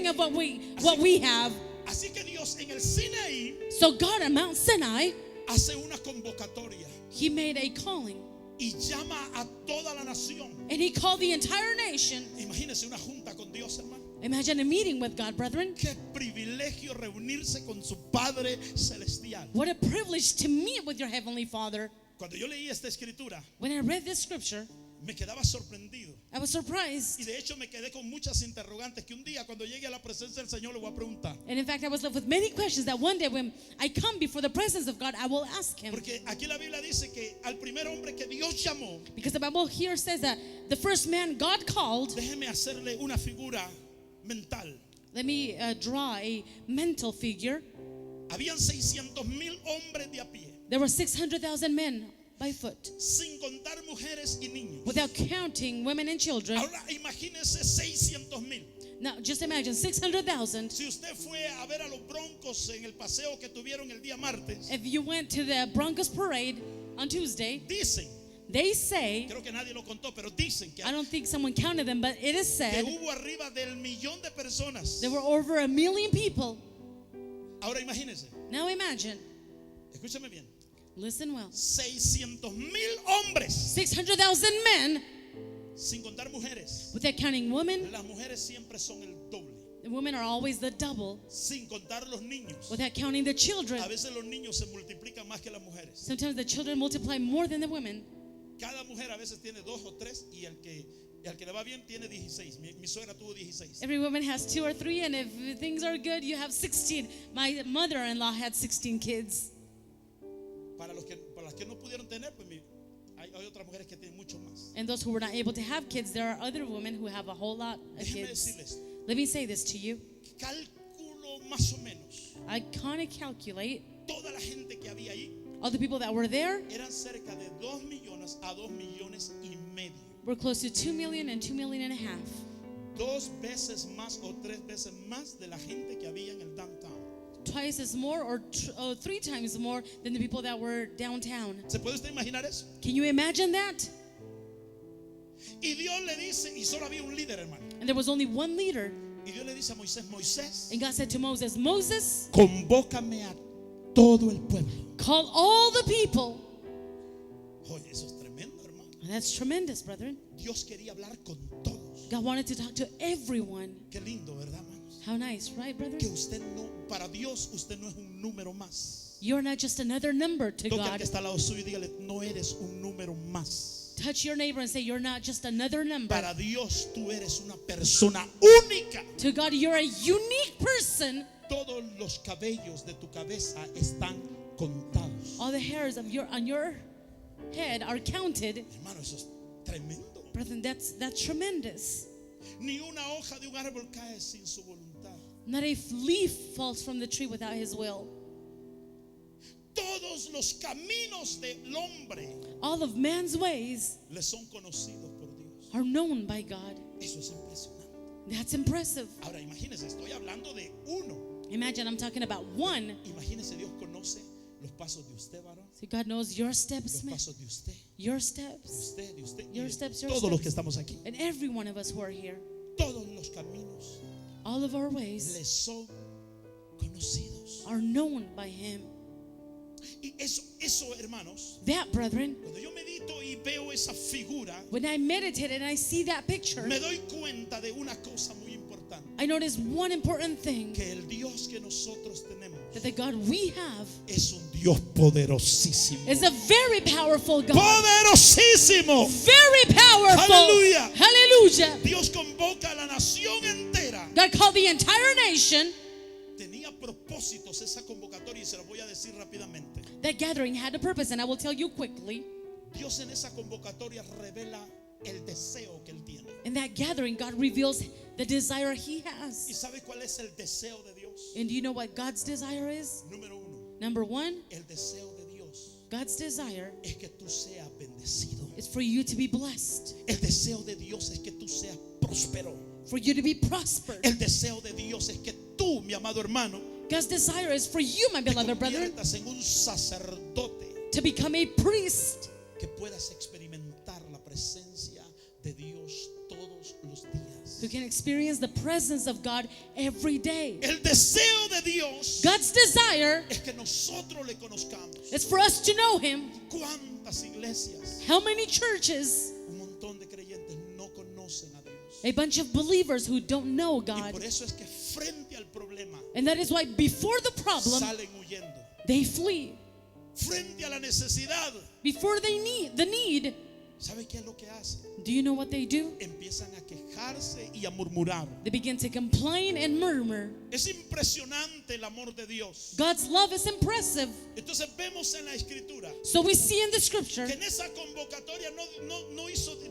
of what we have. Así que Dios en el Sinaí So God on Mount Sinai, hace una convocatoria He made a calling. y llama a toda la nación. And He called the entire nation. Imagínese una junta con Dios, hermano. Imagine a meeting with God, brethren. Qué privilegio reunirse con su Padre Celestial. What a privilege to meet with your Heavenly Father. Cuando yo leí esta escritura, When I read this scripture, me quedaba sorprendido. I was surprised. Y de hecho me quedé con muchas interrogantes que un día cuando llegue a la presencia del Señor le voy a preguntar. And in fact, I was left with many questions that one day when I come before the presence of God, I will ask him. Porque aquí la Biblia dice que al primer hombre que Dios llamó, Because the Bible here says that the first man God called, déjeme hacerle una figura mental. let me draw a mental figure. Habían 600,000 hombres de a pie, There were 600,000 men by foot, sin contar mujeres y niños. without counting women and children. Ahora imagínese 600,000. Now, just imagine 600,000. Si usted fue a ver a los Broncos en el paseo que tuvieron el día martes, If you went to the Broncos parade on Tuesday, dicen, they say, creo que nadie lo contó, pero dicen que I don't think someone counted them, but it is said hubo arriba del 1,000,000 de personas. there were over 1 million people. Ahora imagínense, Now imagine, escúchame bien, listen well, 600,000 hombres, 600,000 men, sin contar mujeres. without counting women. Las mujeres siempre son el doble, The women are always the double, sin contar los niños. without counting the children. A veces los niños se multiplican más que las mujeres. Sometimes the children multiply more than the women. Cada mujer a veces tiene 2 o 3 y al que le va bien tiene 16. Mi suegra tuvo 16. Every woman has 2 or 3, and if things are good, you have 16. My mother-in-law had 16 kids. Para las que no pudieron tener, pues hay otras mujeres que tienen mucho más. And those who were not able to have kids, there are other women who have a whole lot of Déjeme kids. decirles, Let me say this to you. cálculo más o menos, I kind of calculate toda la gente que había ahí all the people that were there eran cerca de 2 millones a 2,5 millones. were close to 2 million and 2.5 million. 2 veces más o 3 veces más de la gente que había en el downtown. Twice as more or 3 times more than the people that were downtown. ¿Se puede usted imaginar eso? Can you imagine that? Y Dios le dice, y solo había un líder, hermano. And there was only one leader. Y Dios le dice a Moisés, Moisés, And God said to Moses, Moses, convócame a todo el pueblo. call all the people. Oye, eso es tremendo, hermano. And that's tremendous, brethren. Dios quería hablar con todos. God wanted to talk to everyone. Qué lindo, ¿verdad, hermanos? How nice, right, Que brethren? usted no, para Dios, usted no es un número más. You're not just another number to Toque al God. que está al lado suyo y dígale, no eres un número más. Touch your neighbor and say, you're not just another number. Para Dios, tú eres una persona única. To God, you're a unique person. Todos los cabellos de tu cabeza están contados. All the hairs of on your head are counted. Hermano, eso es tremendo. Brethren, that's tremendous. Ni una hoja de un árbol cae sin su voluntad. Not a leaf falls from the tree without his will. Todos los caminos del hombre All of man's ways le son conocidos por Dios. are known by God. Eso es impresionante. That's impressive. Ahora imagínese, estoy hablando de uno. Imagine I'm talking about one. Imagínese, Dios conoce los pasos de usted, varón, So God knows your steps, los man. pasos de usted, Your de steps. usted, de usted, y Your de steps, your todos los que steps. estamos aquí. And every one of us who are here. Todos los caminos All of our ways le son conocidos. are known by him. Y eso, hermanos, That, brethren, cuando yo medito y veo esa figura, when I meditate and I see that picture, me doy cuenta de una cosa muy importante. I notice one important thing, Que el Dios que nosotros tenemos that the God we have es un Dios poderosísimo. is a very powerful God. Poderosísimo. Very powerful. Hallelujah. Hallelujah. Dios convoca a la nación entera. God called the entire nation. Tenía propósitos esa convocatoria y se los voy a decir rápidamente. That gathering had a purpose, and I will tell you quickly. Dios en esa convocatoria revela el deseo que él tiene. In that gathering, God reveals the desire he ¿Y has. sabe cuál es el deseo de Dios? And do you know what God's desire is? Número 1, Number one, el deseo de Dios God's desire es que tú seas bendecido. is for you to be blessed, El deseo de Dios es que tú seas próspero. for you to be prospered. El deseo de Dios es que tú, mi amado hermano, God's desire is for you, my te beloved brother, conviertas en un sacerdote to become a priest, que puedas experimentar la presencia de Dios todos los días. who can experience the presence of God every day. El deseo de Dios God's desire es que nosotros le conozcamos. is for us to know him. ¿Cuántas iglesias, How many churches, un montón de creyentes no conocen a Dios? a bunch of believers who don't know Y God. por eso es que frente al problema And that is why before the problem, salen huyendo. they flee. Frente a la necesidad Before they need the need, ¿Sabe qué es lo que hacen? Do you know what they do? Empiezan a quejarse y a murmurar. They begin to complain and murmur. Es impresionante el amor de Dios. God's love is impressive. Entonces vemos en la escritura So we see in the scripture que en esa convocatoria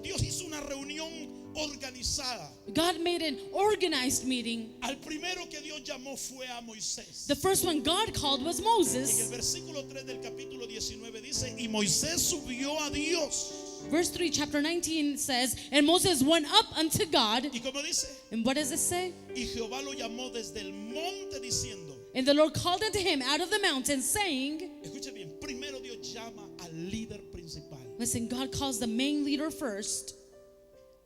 Dios hizo una reunión organizada. God made an organized meeting. Al primero que Dios llamó fue a Moisés. The first one God called was En el Moses. versículo 3 del capítulo 19 dice, y Moisés subió a Dios. Verse 3, chapter 19 says, and Moses went up unto God. Y como dice, And what does it say? y Jehová lo llamó desde el monte diciendo, And the Lord called unto him out of the mountain, saying, escuche bien, primero Dios llama al líder principal. listen, God calls the main leader first.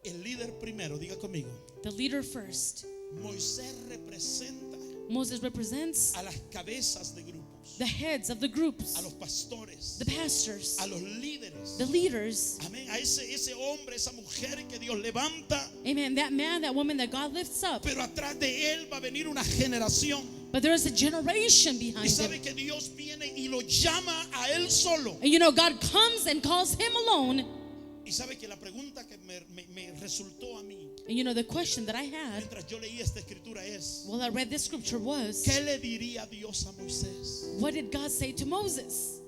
El líder primero, diga conmigo. The leader first. Moisés representa Moses represents a las cabezas de grupos, the heads of the groups, a los pastores, the pastors, a los líderes. the leaders. Amén. A ese hombre, esa mujer que Dios levanta, Amen. That man, that woman that God lifts up. pero atrás de él va a venir una generación. But there is a generation Y behind sabe him. que Dios viene y lo llama a él solo. And you know, God comes and calls him alone. Y sabe que la pregunta que me resultó a mí And you know, the question that I had mientras yo leía esta escritura es, while I read this scripture was, ¿qué le diría Dios a Moisés? what did God say to Moses?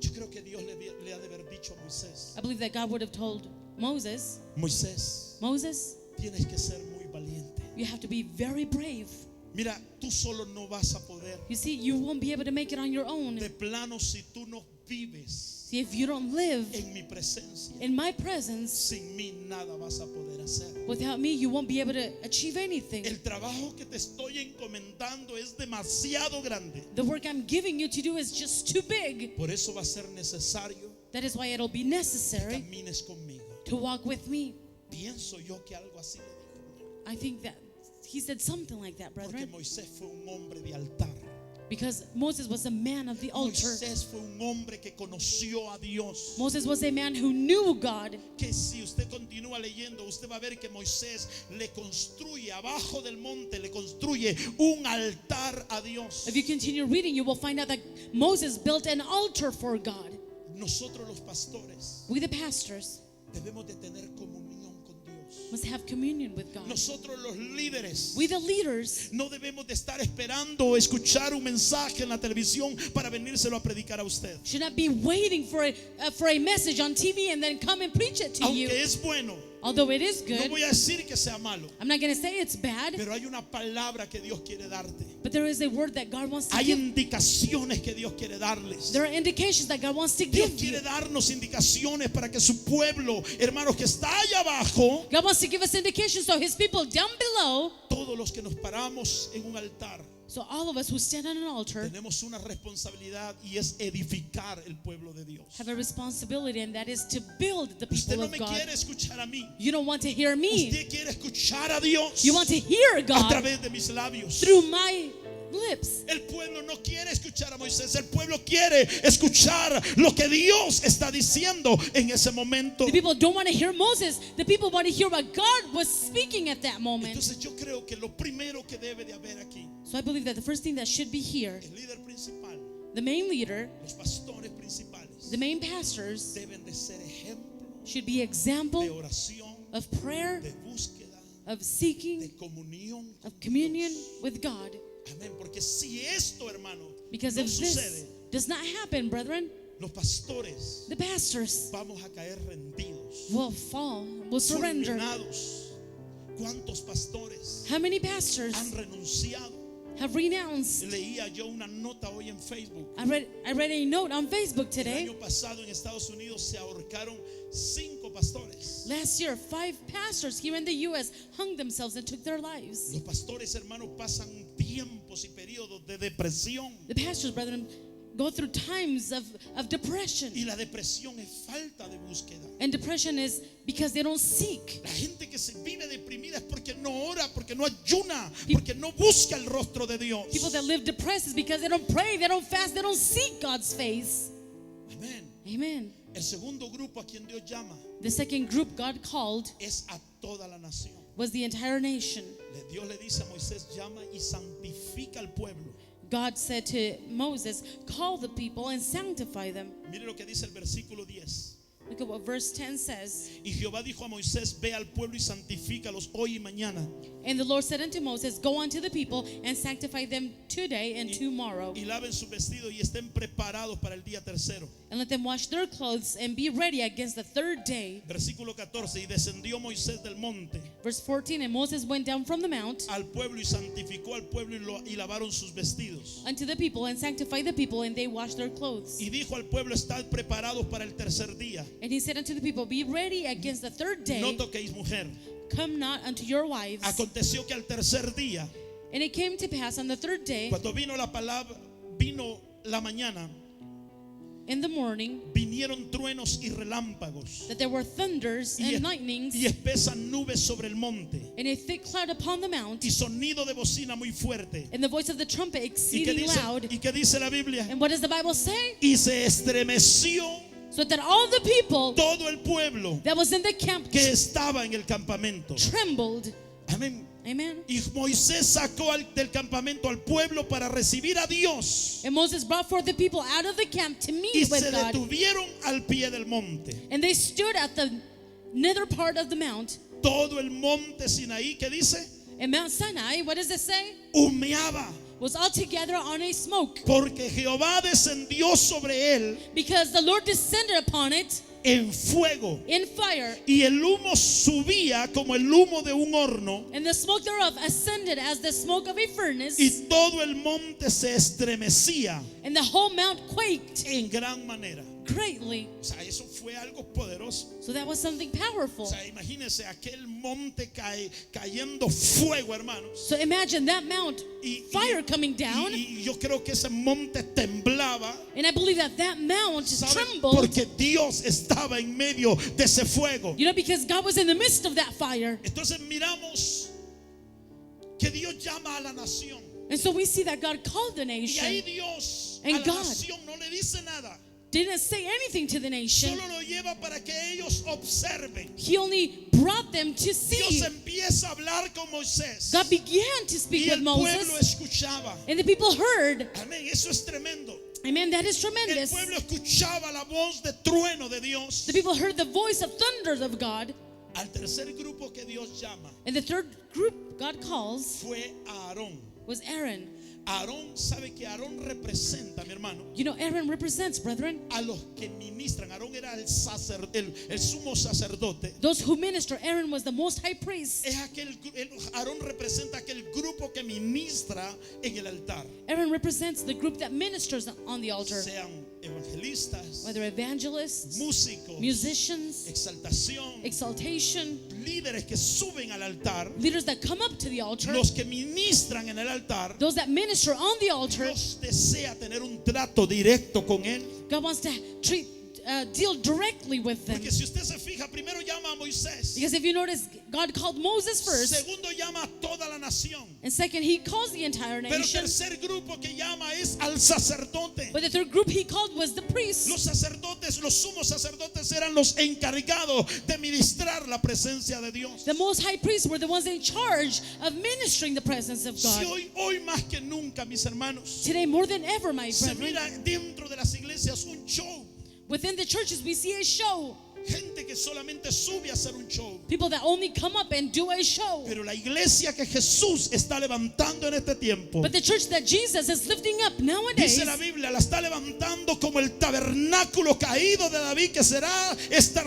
Yo creo que Dios le ha de haber dicho a Moisés, I believe that God would have told Moses, Moisés, Moses, tienes que ser muy valiente. you have to be very brave. Mira, tú solo no vas a poder. You see, you won't be able to make it on your own. De plano, si tú no vives See, if you don't live en mi presencia, in my presence, sin mí nada vas a poder hacer. without me, you won't be able to achieve anything. El trabajo que te estoy encomendando es demasiado grande. The work I'm giving you to do is just too big. Por eso va a ser necesario That is why it'll be que necessary camines conmigo. to walk with me. Pienso yo que algo así le dijo. I think that he said something like that, Porque brethren, Moisés fue un hombre de altar. because Moses was a man of the altar. Moisés fue un hombre que conoció a Dios. Moses was a man who knew God. Que si usted continúa leyendo, usted va a ver que Moisés le construye abajo del monte, le construye un altar a Dios. If you continue reading, you will find out that Moses built an altar for God. Nosotros los pastores We, the pastors, debemos de tener comunión con Dios. must have communion with God. Nosotros los líderes We, the leaders, no debemos de estar esperando o escuchar un mensaje en la televisión para venírselo a predicar a usted. should not be waiting for a message on TV and then come and preach it to Aunque you. es bueno, Although it is no good, voy a decir que sea malo, I'm not going to say it's bad, pero hay una palabra que Dios quiere darte. but there is a word that God wants to Hay give. indicaciones que Dios quiere darles. There are indications that God wants to Dios give you. quiere darnos indicaciones para que su pueblo, hermanos, que está allá abajo, God wants to give us indications so his people down below, todos los que nos paramos en un altar, so all of us who stand on an altar tenemos una responsabilidad y es edificar el pueblo de Dios. have a responsibility, and that is to build the Usted people no of me God. quiere escuchar a mí. You don't want to hear me. Usted quiere escuchar a Dios You want to hear a God través de mis labios. through my lips. El pueblo no quiere escuchar a Moisés. El pueblo quiere escuchar lo que Dios está diciendo en ese momento. The people don't want to hear Moses. The people want to hear what God was speaking at that moment. Entonces yo creo que lo primero que debe de haber aquí, So I believe that the first thing that should be here, el líder principal, the main leader, los pastores principales, the main pastors deben de ser ejemplo should be de example oración, of prayer, de búsqueda, of seeking, de comunión con of communion Dios. with God. Amén. Porque si esto, hermano, Because no if sucede, this does not happen, brethren, los pastores the pastors vamos a caer rendidos, will fall, will surrender. fulminados. ¿Cuántos pastores How many pastors han renunciado? have renounced? Leía yo una nota hoy en Facebook. I read a note on Facebook El today. año pasado en Estados Unidos se ahorcaron 5 pastores. Last year, 5 pastors here in the U.S. hung themselves and took their lives. Los pastores, hermanos, pasan tiempos y periodos de depresión. The pastors, brethren, go through times of depression. Y la depresión es falta de búsqueda. And depression is because they don't seek. La gente que se vive deprimida es porque no ora, porque no ayuna, porque no busca el rostro de Dios. People that live depressed is because they don't pray, they don't fast, they don't seek God's face. Amén. Amen. El segundo grupo a quien Dios llama The second group God called es a toda la nación. was the entire nation. Dios le dice a Moisés, llama y santifica al pueblo. God said to Moses, call the people and sanctify them. Mire lo que dice el versículo 10. Look at what verse 10 says. Y Jehová dijo a Moisés: ve al pueblo y santifícalos hoy y mañana. And the Lord said unto Moses, go unto the people and sanctify them today and tomorrow, Y laven sus vestidos y estén preparados para el día tercero. and let them wash their clothes and be ready against the third day. Versículo 14. Y descendió Moisés del monte Verse 14, and Moses went down from the mount al pueblo y santificó al pueblo y lavaron sus vestidos. unto the people and sanctified the people, and they washed their clothes. Y dijo al pueblo: estad preparados para el tercer día. And he said unto the people, be ready against the third day, No toquéis mujer. come not unto your wives. Aconteció que al tercer día, And it came to pass on the third day, cuando vino la mañana, in the morning, vinieron truenos y relámpagos that there were thunders and lightnings, y espesas nubes sobre el monte and a thick cloud upon the mount, y sonido de bocina muy fuerte. and the voice of the trumpet ¿Y exceeding loud. qué dice la Biblia? And what does the Bible say? Y se estremeció So that all the people todo el pueblo that was in the camp que estaba en el campamento. trembled. Amén. Amen. Y Moisés sacó del campamento al pueblo para recibir a Dios. And Moses brought forth the people out of the camp to Y meet with se God. detuvieron al pie del monte. And they stood at the nether part of the mount. Todo el monte Sinaí, ¿qué dice? And Mount Sinai, what does it say? Humeaba, Was altogether on a smoke. porque Jehová descendió sobre él Because the Lord descended upon it en fuego, in fire. y el humo subía como el humo de un horno, And the smoke thereof ascended as the smoke of a furnace. y todo el monte se estremecía And the whole mount quaked en gran manera. greatly. O sea, eso fue algo poderoso. So that was something O powerful. sea, imagínense aquel monte cayendo fuego, hermanos. So imagine that mount, Y- fire coming down. y yo creo que ese monte temblaba, And I believe that that mount ¿saben? trembled. Porque Dios estaba en medio de ese fuego. You know, because God was in the midst of that fire. Entonces miramos que Dios llama a la nación. And so we see that God called the Y ahí nation. Dios a And la God nación no le dice nada. Didn't say anything to the nation. Solo lo lleva para que ellos observen. He only brought them to Dios see. empieza a hablar con Moisés. God began to Y speak el with pueblo Moses. escuchaba. And the people heard. Amén. Eso es tremendo. Amen. That is El tremendous. pueblo escuchaba la voz de trueno de Dios. The people heard the voice of thunders of God. Al tercer grupo que Dios llama And the third group God calls fue a Aarón. was Aaron. Aarón, sabe que Aarón representa, mi hermano, You know, Aaron represents, brethren, a los que ministran. Aarón era el sumo sacerdote. those who minister. Aaron was the most high priest. Es Aarón representa aquel grupo que ministra en el altar. Aaron represents the group that ministers on the altar, Sean evangelistas, whether evangelists, músicos, musicians, exaltación, exaltation, líderes que suben al altar, leaders that come up to the altar, los que ministran en el altar. those that minister on the altar. Dios desea tener un trato directo con él. God wants to deal directly with them. Porque si usted se fija, primero llama a Moisés, Because if you notice, God called Moses first, segundo llama a toda la nación, and second, he calls the entire pero el nation. tercer grupo que llama es al sacerdote. But the third group he called was the priests. Los sacerdotes, los sumos sacerdotes eran los encargados de ministrar la presencia de Dios. The most high priests were the ones in charge of ministering the presence of Si God. hoy más que nunca, mis hermanos, Today, more than ever, my se brethren, mira dentro de las iglesias un show. within the churches we see a show. Gente que solamente sube a hacer un show. People that only come up and do a show. Pero la iglesia que Jesús está levantando en este tiempo, But the church that Jesus is lifting up nowadays, dice la Biblia, la está levantando como el tabernáculo caído de David, que será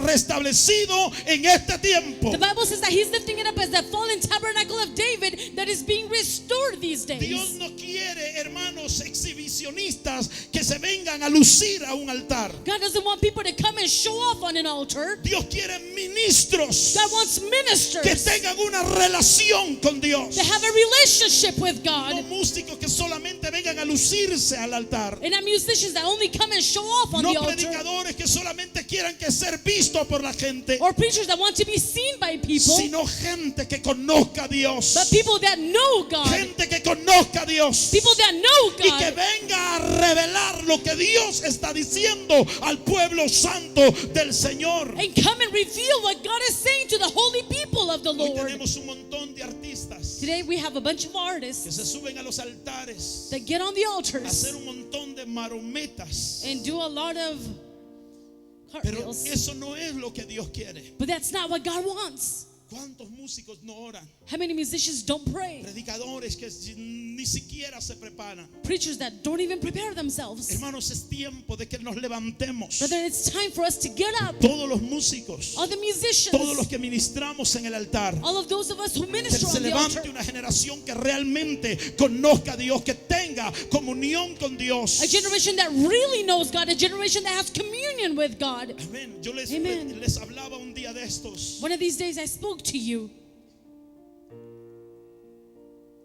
restablecido en este tiempo. the Bible says that he's lifting it up as the fallen tabernacle of David that is being restored these Dios days. no quiere, hermanos exhibicionistas, que se vengan a lucir a un altar. God doesn't want people to come and show off on an altar. Dios quiere ministros God wants que ministers tengan una relación con Dios. to have a relationship with No God, músicos que solamente vengan a lucirse al altar. and not musicians that only come and show off on No the altar, predicadores que solamente quieran que ser vistos por la gente, or preachers that want to be seen by people, sino gente que conozca a Dios. but people that know God, Gente que conozca a Dios. people that know Y que God, venga a revelar lo que Dios está diciendo al pueblo santo del Señor. and come and reveal what God is saying to the holy people of the Hoy Lord. tenemos un montón de artistas Today we have a bunch of que artists se suben a los altares that get on the a altars hacer un montón de marometas. and do a lot of, Pero cartwheels. eso no es lo que Dios quiere. But that's not what God wants. ¿Cuántos músicos no oran? How many musicians don't pray? Predicadores que ni siquiera se preparan. Preachers that don't even prepare themselves. Hermanos, es tiempo de que nos levantemos. Brother, it's time for us to get up. Todos los músicos, All the musicians, todos los que ministramos en el altar, all of those of us who que minister se on the levante altar. una generación que realmente conozca a Dios, que tenga comunión con Dios. A generation that really knows God, a generation that has communion with God. Amén. Yo les Amen. hablaba un día de estos. One of these days I spoke to you.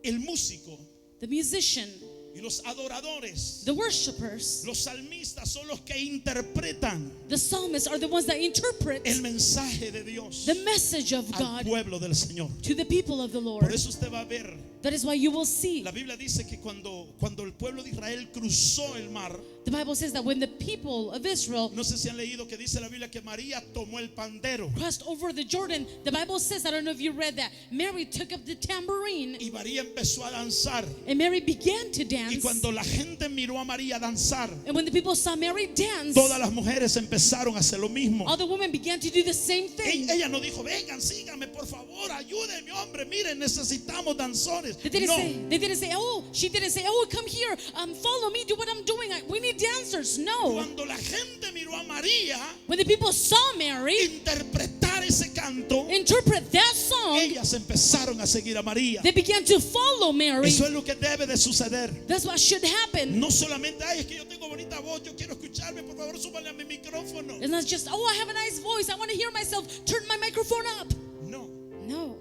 El músico The musician, y los adoradores, the worshipers, los salmistas son los que interpretan the psalmists are the ones that interpret el mensaje de Dios the message of al God pueblo del Señor. to the people of the Por Lord. eso usted va a ver, That is why you will see. la Biblia dice que cuando el pueblo de Israel cruzó el mar, The Bible says that when the people of Israel no sé si han leído que dice la Biblia que María tomó el pandero crossed over the Jordan, the Bible says, I don't know if you read that, Mary took up the tambourine y María empezó a danzar. and Mary began to Y dance. cuando la gente miró a María danzar, And when the people saw Mary dance, todas las mujeres empezaron a hacer lo mismo. all the women began to do the same thing. Ella no dijo, vengan, síganme, por favor, ayúdenme, hombre, miren, necesitamos danzones. They didn't No, say, oh, she didn't say, oh, come here, follow me, do what I'm doing. We need dancers. No. cuando la gente miró a María When the people saw Mary interpretar ese canto, interpret that song, ellas empezaron a seguir a María. they began to follow Mary. Eso es lo que debe de suceder. That's what should happen. No solamente, ay, es que yo tengo bonita voz, yo quiero escucharme, por favor, súbale a mi micrófono. It's not just, oh, I have a nice voice, I want to hear myself, turn my microphone up. No, No.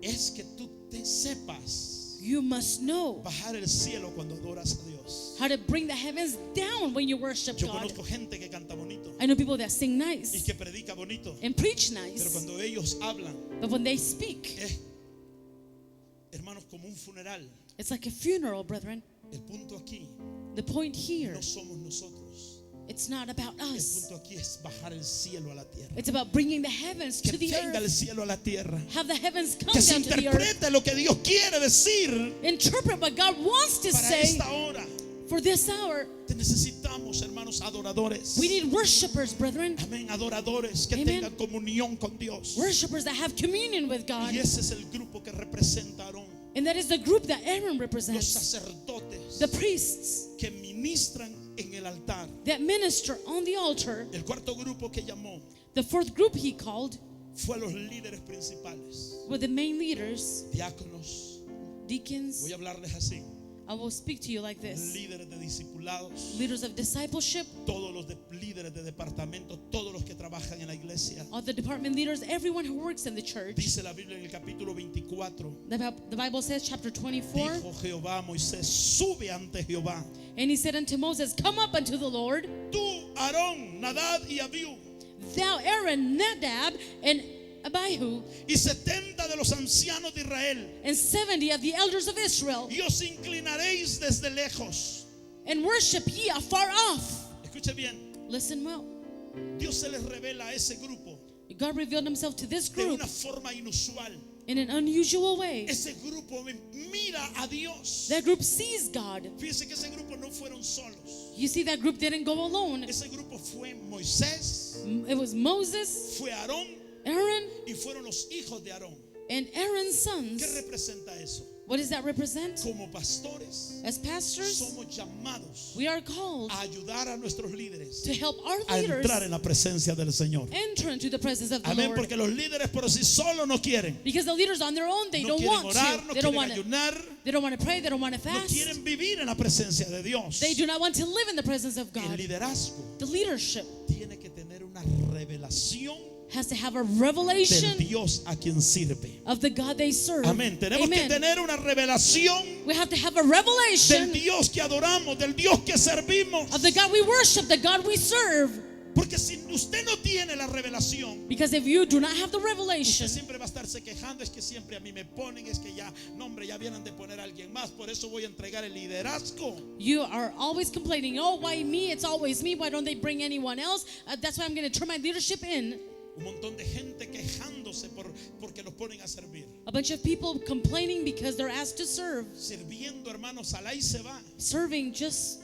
es que tú te sepas You must know bajar el cielo cuando adoras a Dios. how to bring the heavens down when you worship Yo God. conozco gente que canta bonito I know people that sing y nice que predica bonito, and preach pero nice, cuando ellos hablan, but when they speak, es, hermanos, como un funeral. it's like a funeral, brethren. El punto aquí The point here, no somos nosotros. it's not about El us. punto aquí es bajar el cielo a la tierra. It's about bringing the heavens Que to the venga el earth. cielo a la tierra. Have the heavens come Que se down to the earth. interprete lo que Dios quiere decir Interpret what God wants to para say esta hora. for this hour. Te necesitamos, hermanos, adoradores. We need worshipers, brethren. Amén, adoradores que Amen. tengan comunión con Dios. Worshipers that have communion with God. Y ese es el grupo que representa a Aarón. And that is the group that Aaron Los represents. sacerdotes The priests que ministran en el altar. that minister on the altar. El cuarto grupo que llamó The fourth group he called fue a los líderes principales. were the main leaders, Diáconos. deacons. Voy a hablarles así. I will speak to you like this. Líderes de discipulados. Leaders of discipleship, Todos los líderes de departamento, todos los que trabajan en la iglesia. all the department leaders, everyone who works in the church. Dice la Biblia en el capítulo 24. The Bible says, chapter 24, Dijo Jehová a Moisés, sube ante Jehová. and he said unto Moses, come up unto the Lord, Tú, Aarón, Nadab y Abiú, thou Aaron, Nadab, and Abihu, y 70 de los ancianos de Israel, and 70 of the elders of Israel, y os inclinaréis desde lejos. and worship ye afar off. Escuche bien, Listen well. Dios se les revela a ese grupo God revealed himself to this de group una forma inusual. in an unusual way. Ese grupo mira a Dios. That group sees God. Fíjense que ese grupo no fueron solos. You see, that group didn't go alone. Ese grupo fue Moisés, It was Moses, fue Aarón Aaron, y fueron los hijos de Aarón. and Aaron's ¿Qué sons. representa eso? What does that represent? Como pastores As pastors, somos llamados we are called a ayudar a nuestros líderes to help our a leaders entrar en la presencia del Señor. enter into the presence of the Amén, Lord. porque los líderes por sí solos no quieren. Because the leaders on their own, they No don't quieren want orar, to. no They don't quieren want to. ayunar, They don't want to pray. They don't want to no fast. quieren vivir en la presencia de Dios. They do not want to live in the presence of El God. liderazgo The leadership tiene que tener una revelación has to have a del revelation Dios a quien sirve. of the God they serve. Amén. Tenemos que Amen. tener una revelación We have to have a del revelation Dios que adoramos, del Dios que servimos. of the God we worship, the God we serve. Porque si usted no tiene la revelación, Because if you do not have the usted revelation, siempre va a estarse quejando. Es que siempre a mí me ponen, es que ya, no hombre, ya vienen de poner a alguien más. Por eso voy a entregar el liderazgo. you are always complaining, oh, why me? It's always me. Why don't they bring anyone else? That's why I'm going to turn my leadership in. Un montón de gente quejándose porque los ponen a servir. A bunch of people complaining because they're asked to serve. Sirviendo, hermanos, al ahí se va. Serving just,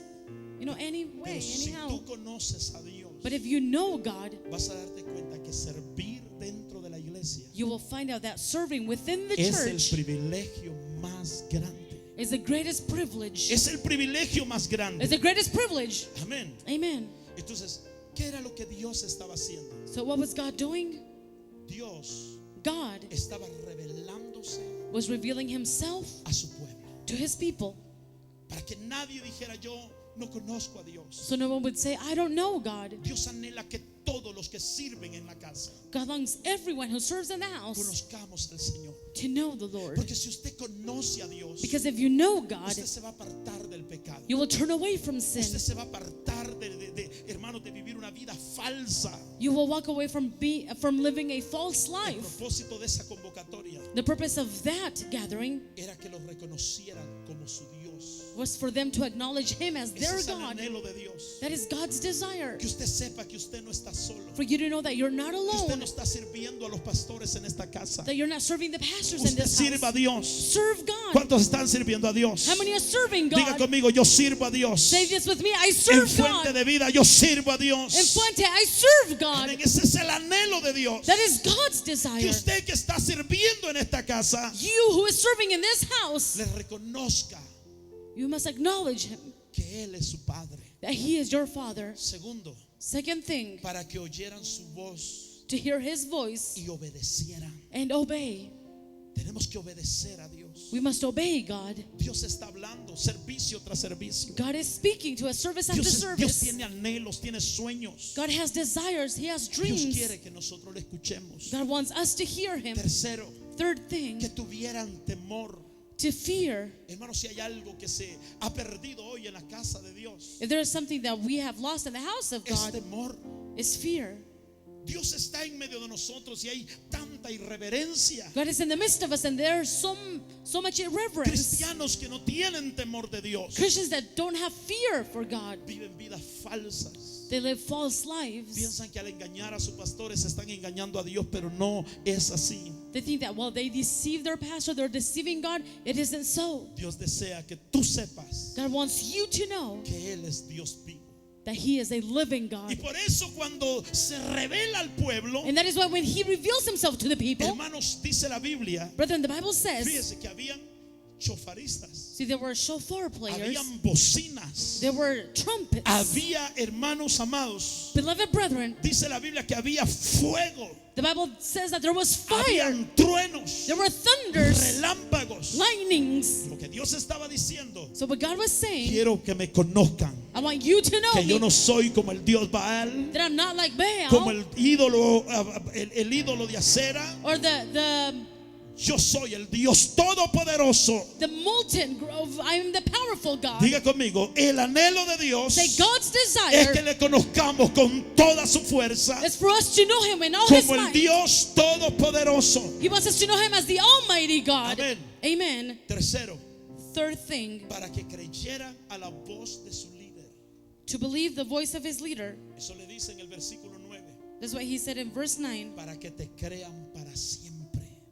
any Pero way, si anyhow. tú conoces a Dios, But if you know God, vas a darte cuenta que servir dentro de la iglesia you will find out that serving within the es el church privilegio más grande. is the greatest privilege. Es el privilegio más It's grande. the greatest privilege. Amén. Amen. Entonces, ¿qué era lo que Dios estaba haciendo? So what was God doing? Dios God estaba revelándose was revealing himself a su pueblo. to his people. Para que nadie dijera, yo no conozco a Dios. So no one would say, I don't know God. Dios anhela que todos los que sirven en la casa God longs everyone who serves in the house conozcamos al Señor. to know the Lord. Porque si usted conoce a Dios, Because if you know God, usted se va a apartar del pecado. you will turn away from sin. Usted se va a apartar hermanos, de vivir una vida falsa. You will walk away from living a false El life. propósito de esa convocatoria The purpose of that gathering era que los reconocieran como su Dios. was for them to acknowledge him as Ese their es el God. anhelo de Dios. That is God's desire. Que usted sepa que usted no está solo. For you to know that you're not Que usted alone. no está sirviendo a los pastores en esta casa. That you're not serving the pastors in Usted this sirva a house. Dios. Serve God. ¿Cuántos están sirviendo a Dios? How many are serving Diga God? conmigo, yo sirvo a Dios. Say this with me. I En serve Fuente God. de Vida, yo sirvo a In Dios. Fuente, I serve God. Amén. Ese es el anhelo de Dios. That is God's Que desire. usted que está sirviendo en esta casa You who is serving in this house, le reconozca you must acknowledge him, que Él es su Padre. that he is your Father. Segundo, Second thing, para que oyeran su voz to hear his voice y obedecieran. and obey. Tenemos que obedecer a Dios. We must obey God. Dios está hablando servicio tras servicio. God is speaking to us service after Dios service. tiene anhelos, tiene sueños. God has desires. He has Dios dreams. quiere que nosotros le escuchemos. God wants us to hear him. Tercero, Third thing, que tuvieran temor. to fear. Hermanos, si hay algo que se ha perdido hoy en la casa de Dios, If there is something that we have lost in the house of es God, temor. it's fear. Dios está en medio de nosotros y hay tanta irreverencia. God is in the midst of us, and there's so much irreverence. Cristianos que no tienen temor de Dios Christians that don't have fear for God, viven vidas falsas. they live false lives. Piensan que al engañar a sus pastores están engañando a Dios, pero no es así. They think that while they deceive their pastor, they're deceiving God. It isn't so. Dios desea que tú sepas God wants you to know que Él es Dios vivo. that He is a living Y God. por eso cuando se revela al pueblo, And that is why when He reveals Himself to the people, hermanos, dice la Biblia, brethren, the Bible says, fíjese que habían chofaristas, see, there were shofar players, habían bocinas, there were trumpets. había hermanos amados. Beloved brethren, Dice la Biblia que había fuego, the Bible says that there was fire, habían truenos, there were thunders, relámpagos. lightnings. Lo que Dios estaba diciendo, So what God was saying, quiero que me conozcan, I want you to know que yo me, no soy como el Dios Baal, that I'm not like como Baal el ídolo, el ídolo de acera. or the Yo soy el Dios todopoderoso. molten grove. I am the powerful God. Diga conmigo, el anhelo de Dios Say God's es que desire le conozcamos con toda su fuerza is for us to know Him in all His como el might. Dios todopoderoso. He wants us to know Him as the Almighty God. Amén. Amen. Tercero, Third thing, para que creyeran a la voz de su líder. to believe the voice of His leader. Eso le dice en el versículo 9, That's what He said in verse 9, para que te crean para siempre.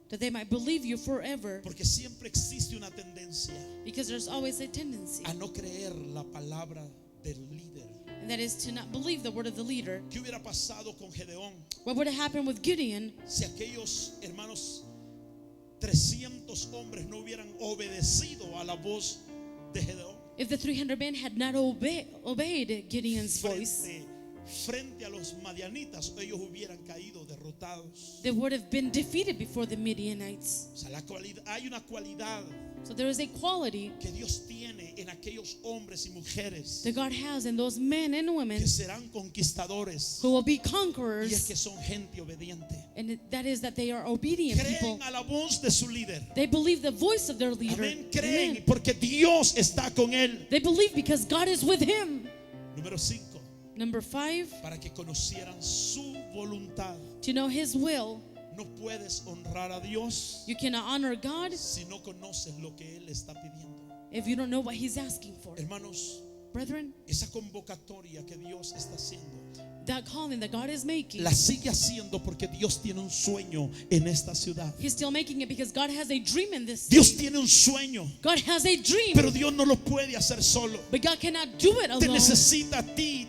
that they might believe you forever. Porque siempre existe una tendencia Because there's always a tendency, a no creer la palabra del líder. and that is to not believe the word of the leader. ¿Qué hubiera pasado con Gedeón What would have happened with Gideon si aquellos hermanos 300 hombres no hubieran obedecido a la voz de Gedeón? if the 300 men had not obeyed Gideon's voice? Frente a los madianitas, ellos hubieran caído derrotados. They would have been defeated before the Midianites. O sea, hay una cualidad So there is a quality que Dios tiene en aquellos hombres y mujeres that God has in those men and women que serán conquistadores, who will be y es conquerors, que son gente obediente. and that is that they are obedient people. Creen a la voz de su líder. They believe the voice of their leader. Amén. Creen Amen. porque Dios está con él. They believe because God is with him. Número 5, Number 5, para que conocieran su voluntad. to know His will. No puedes honrar a Dios You cannot honor God si no conoces lo que Él está pidiendo. if you don't know what He's asking for. Hermanos, Brethren, esa convocatoria que Dios está haciendo that calling that God is making, la sigue haciendo porque Dios tiene un sueño en esta ciudad. He's still making it because God has a dream in this Dios city. tiene un sueño, God has a dream, pero Dios no lo puede hacer solo. but God cannot do it Te alone. necesita a ti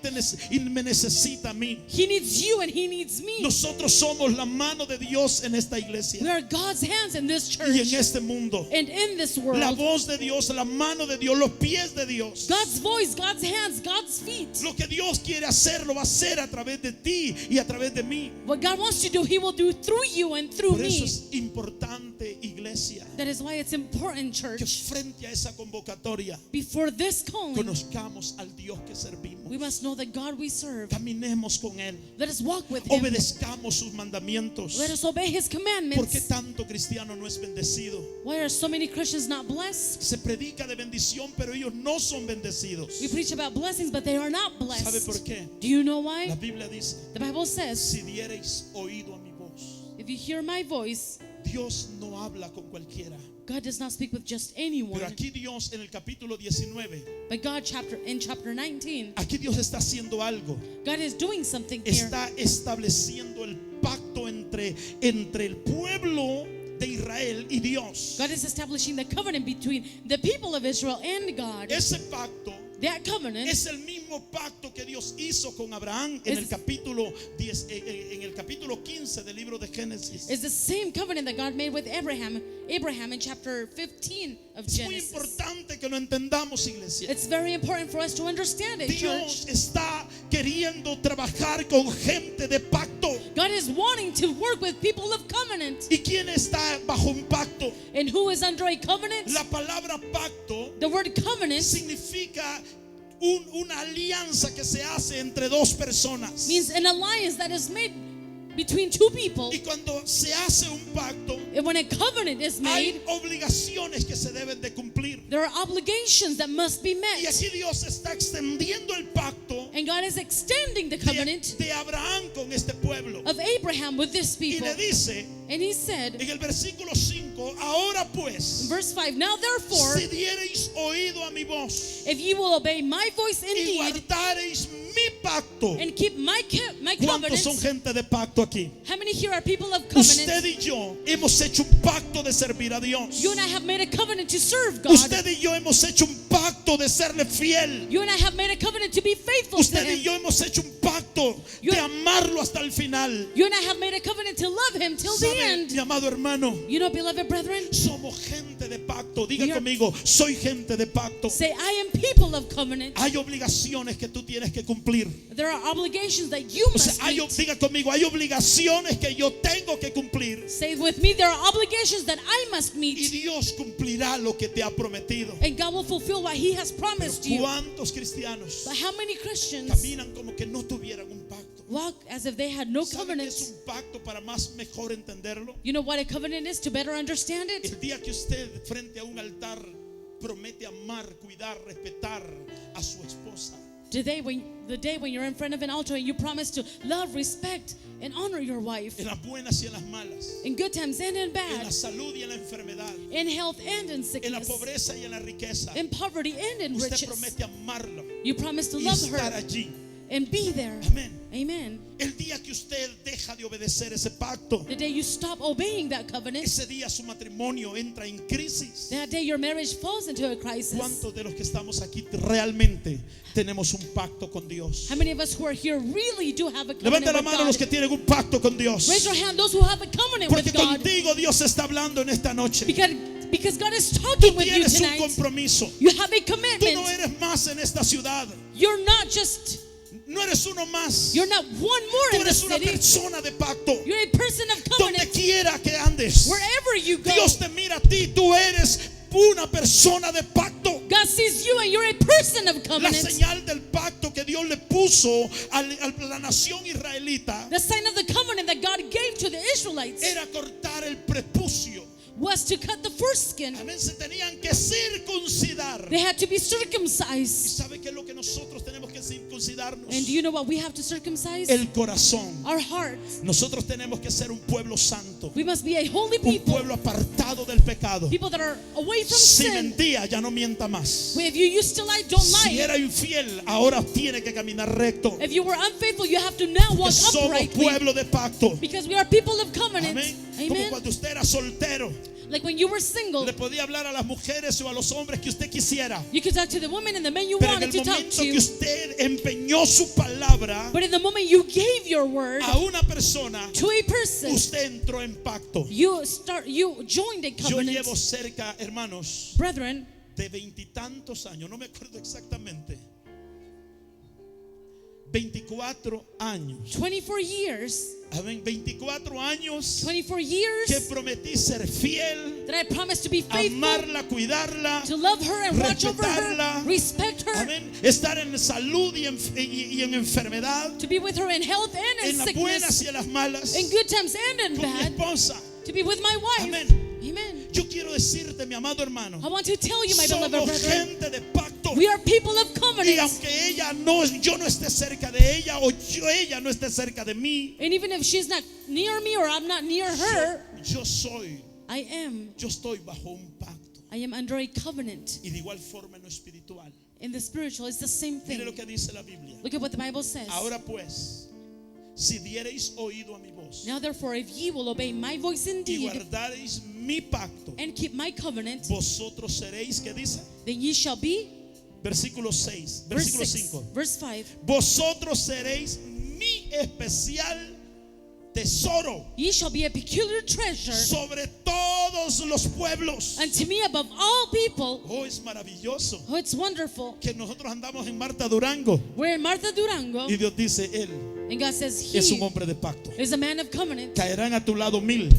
y me necesita a mí. He needs you and He needs me. Nosotros somos la mano de Dios en esta We iglesia are God's hands in this y en church este mundo. and in this La world. voz de Dios, la mano de Dios, los pies de Dios. God's voice, God's hands, God's feet. Lo que Dios quiere hacer lo va a hacer a través de ti y a través de mí. What God wants to do, He will do through you and through Por eso me. es importante, iglesia, That is why it's important, que church. frente a esa convocatoria Before this calling, conozcamos al Dios que servimos. we must know that God we serve. Caminemos con Él. Let us walk with Him. Obedezcamos sus mandamientos. Let us obey His ¿Por qué commandments. tanto cristiano no es bendecido? Why are so many Christians not blessed? Se predica de bendición, pero ellos no son bendecidos. We preach about blessings, but they are not ¿Sabe por blessed. qué? Do you know La why? Biblia dice, The Bible says, si diereis oído a mi voz. if you hear my voice, Dios no habla con cualquiera. God does not speak with just anyone. Pero aquí Dios en el capítulo 19, But God, in chapter 19, aquí Dios está haciendo algo. God is doing something here. Está estableciendo el pacto entre el pueblo de Israel y Dios. God is establishing the covenant between the people of Israel and God. Ese pacto That covenant es el mismo pacto que Dios hizo con Abraham en el capítulo 10, en el capítulo 15 del libro de Génesis. is the same covenant that God made with Abraham in chapter 15 of Es muy Genesis. importante que lo entendamos, iglesia. It's very important for us to understand it, Dios church. está queriendo trabajar con gente de pacto. God is wanting to work with people of covenant. ¿Y quién está bajo un pacto? And who is under a covenant? La palabra pacto The word covenant significa una alianza que se hace entre dos personas. means an alliance that is made between two people. Y cuando se hace un pacto, And when a covenant is hay made, obligaciones que se deben de cumplir. there are obligations that must be Y met. aquí Dios está extendiendo el pacto And God is extending the covenant de Abraham con este pueblo. of Abraham with this Y people. le dice And He said en el versículo 5, ahora in pues, verse 5, now therefore, si diereis oído a mi voz if you will obey my voice y indeed guardareis mi pacto. and keep my ¿Cuántos son covenant. gente de pacto aquí? How many here are people of Usted covenant? y yo hemos hecho un pacto de servir a Dios. You and I have made a covenant to serve God. Usted y yo hemos hecho un pacto de serle fiel. You and I have made a covenant to be faithful to Usted y Him. yo hemos hecho un pacto de amarlo hasta el final. You and I have made a covenant to love Him till the ¿Sabe, end. mi amado hermano? You know, beloved brethren, Somos gente de pacto. Diga We are- conmigo, soy gente de pacto. say, I am people of covenant. Hay obligaciones que tú tienes que cumplir. There are obligations that you O sea, must hay, meet. diga conmigo, hay obligaciones que yo tengo que cumplir. Say with me, there are obligations that I must Y meet. Dios cumplirá lo que te ha prometido. And God will fulfill what He has Pero promised you. ¿cuántos cristianos But how many Christians caminan como que no tuvieran un pacto? walk as if they had no ¿Sabe qué covenant? es un pacto para más mejor entenderlo? You know what a covenant is, to better understand it? El día que usted frente a un altar promete amar, cuidar, respetar a su esposa. The day when you're in front of an altar and you promise to love, respect, and honor your wife En las buenas y en las malas, in good times and in en bad, la salud y en la enfermedad, in health and in en la sickness, pobreza y en la riqueza. in poverty and in Usted riches. promete amarla You promise to y love estar her allí. and be there. Amén. Amen. El día que usted deja de obedecer ese pacto, The day you stop obeying that covenant, ese día su matrimonio entra en crisis. that day your marriage falls into a crisis. ¿Cuántos de los que estamos aquí realmente tenemos un pacto con Dios? How many of us who are here really do have a covenant Levanta la with mano los que God? tienen un pacto con Dios. Raise your hand, those who have a covenant Porque with God. contigo Dios está hablando en esta noche. Because God is talking with you Tienes un tonight. compromiso. You have a Tú no commitment. eres más en esta ciudad. You're not just, No eres uno más. you're not one more Tú in the eres una city. persona de pacto. You're a person of Donde covenant. quiera que andes, Wherever you go, Dios te mira a ti. Tú eres una persona de pacto. God sees you and you're a person of La covenant. señal del pacto que Dios le puso a la nación israelita The sign of the covenant that God gave to the Israelites era cortar el prepucio. was to cut the foreskin. Amén. Se tenían que circuncidar. They had to be ¿Y circumcised. sabe qué es lo que nosotros tenemos que circuncidarnos? And do you know what we have to circumcise? El corazón. Our hearts. Nosotros tenemos que ser un pueblo santo. santo, We must be a holy un people. pueblo apartado del pecado. People that are away from Si sin. mentía, ya no mienta más. If you used to lie, don't Si lie. era infiel, ahora tiene que caminar recto. If you were unfaithful, you have to now Que walk somos uprightly. pueblo de pacto. Because we are people of covenant. Amén. Como Amen. cuando usted era soltero, Like when you were single, le podía hablar a las mujeres o a los hombres que usted quisiera. you could talk to the women and the men you Pero en wanted el to talk momento to. que usted empeñó su palabra But in the moment you gave your word a una persona, to a person, usted entró en pacto. you joined a Yo covenant. llevo cerca, hermanos, Brethren, de 20 y tantos años, no me acuerdo exactamente, 24 años. 24 years, Amén. 24 años 24 que years prometí ser fiel, that I promised to be faithful, amarla, cuidarla, to love her and watch over her, respetarla. respect her, amén, estar en salud y en enfermedad, to be with her in health and in en las buenas sickness, y en las malas, in good times and in con mi bad, esposa. to be with my wife. Amén. Amen. Yo quiero decirte, mi amado hermano, I want to tell you, my beloved somos brethren, gente de pacto. we are people of Y covenant. aunque yo no esté cerca de ella o ella no esté cerca de mí, And even if she's not near me or I'm not near her, yo estoy bajo un pacto. I am under a covenant. Y de igual forma en lo espiritual. In the spiritual, it's the same Mire lo thing. que dice la Biblia. Look at what the Bible says. Ahora pues, si diereis oído a mi voz Now therefore, if ye will obey my voice y indeed guardareis mi pacto, and keep my covenant, vosotros seréis, ¿qué dice? then ye shall be, Versículo 6, verse versículo 6, 5. verse 5, Vosotros seréis mi especial tesoro ye shall be a peculiar treasure sobre todos los pueblos. unto me above all people. Oh, es maravilloso Oh, it's wonderful. que nosotros andamos en Marta Durango We're in Martha Durango, y Dios dice, él and God says es un he hombre de pacto. is a man of covenant. Caerán a tu lado 1000,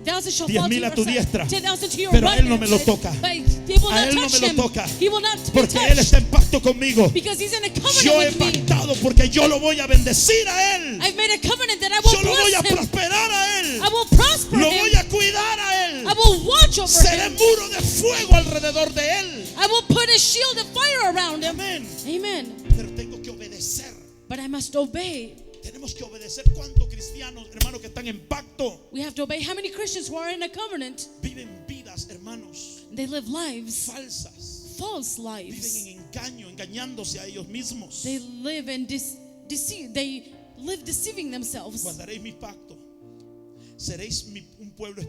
1,000 shall 10,000 fall to a your tu side, diestra, 10,000 to your pero a right él no hand me lo side, toca. but he will A not él no touch me lo him. toca. He will not be Porque él touched está en pacto conmigo. because he's in a covenant Yo he with me. pactado porque yo lo voy a bendecir a él. I've made a covenant that I will Yo lo voy a bless him. prosperar a él. I will prosper Lo him. voy a cuidar a él. I will watch over Seré him. muro de fuego alrededor de él. I will put a shield of fire around him. Amén. Amen. Pero tengo que obedecer. But I must obey. Tenemos que obedecer. ¿Cuántos cristianos, hermanos, que están en pacto We have to obey. How many Christians who are in a covenant, viven vidas, hermanos, they live lives, falsas? false Viven lives. en engaño, engañándose a ellos mismos. They live in deceive. They live deceiving themselves. Guardaréis mi pacto. Seréis un pueblo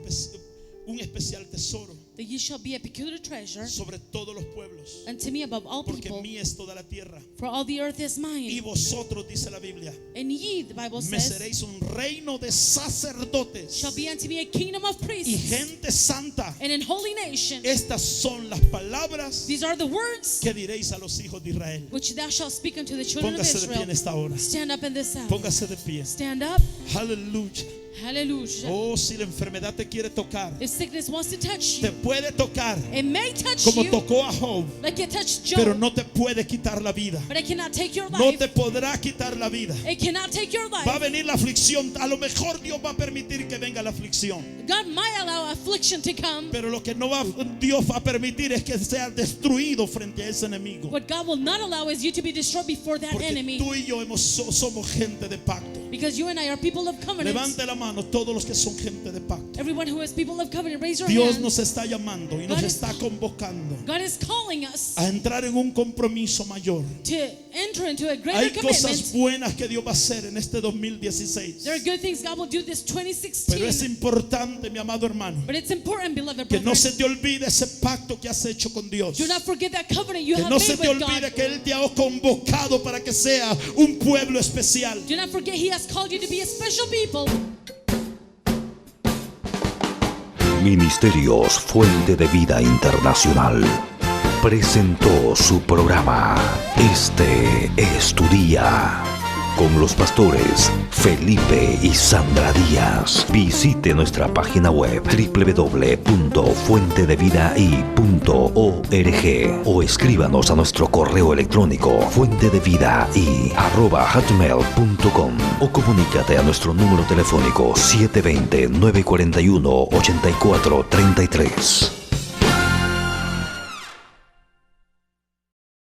un especial tesoro That ye shall be a peculiar treasure sobre todos los pueblos. unto me above all Porque people. mía es toda la tierra. For all the earth is Y mine. vosotros, dice la Biblia, And ye, the Bible me says, seréis un reino de sacerdotes shall be unto me a kingdom of y priests gente santa. and an holy nation. Estas son las palabras These are the words que diréis a los hijos de Israel. which thou shalt speak unto the children of Póngase de pie en Israel. esta hora. Stand up in this hour. Póngase de pie. Stand up. Aleluya. Hallelujah. Oh, si la enfermedad te quiere tocar, If sickness wants to touch te you, puede tocar it may touch como you tocó a Job, like it touched pero Job, no te puede quitar la vida. but it cannot take your No life. te podrá quitar la vida. It cannot take your Va a life. venir la aflicción. A lo mejor Dios va a permitir que venga la aflicción. God might allow affliction to come, Pero lo que Dios va a permitir es que sea destruido frente a ese enemigo. what God will not allow is you to be destroyed before that Porque enemy. tú y yo somos gente de pacto. Because you and I are people of covenant. Levante la mano todos los que son gente de pacto. Everyone who is people of covenant, raise your Dios hand. nos está llamando y nos God is- está convocando God is calling us a entrar en un compromiso mayor. to enter into a greater Hay cosas commitment. buenas que Dios va a hacer en este 2016. There are good things God will do this Pero es 2016. importante, mi amado hermano, But it's important, beloved que no brethren, se te olvide ese pacto que has hecho con Dios. do not forget that covenant you Que have no made se te with olvide God. que Él te ha convocado para que sea un pueblo especial. Do not forget He has called you to be a special people. Ministerios Fuente de Vida Internacional presentó su programa Este es tu día, con los pastores Felipe y Sandra Díaz. Visite nuestra página web www.fuentedevidai.org o escríbanos a nuestro correo electrónico fuentedevidai@hotmail.com o comunícate a nuestro número telefónico 720-941-8433.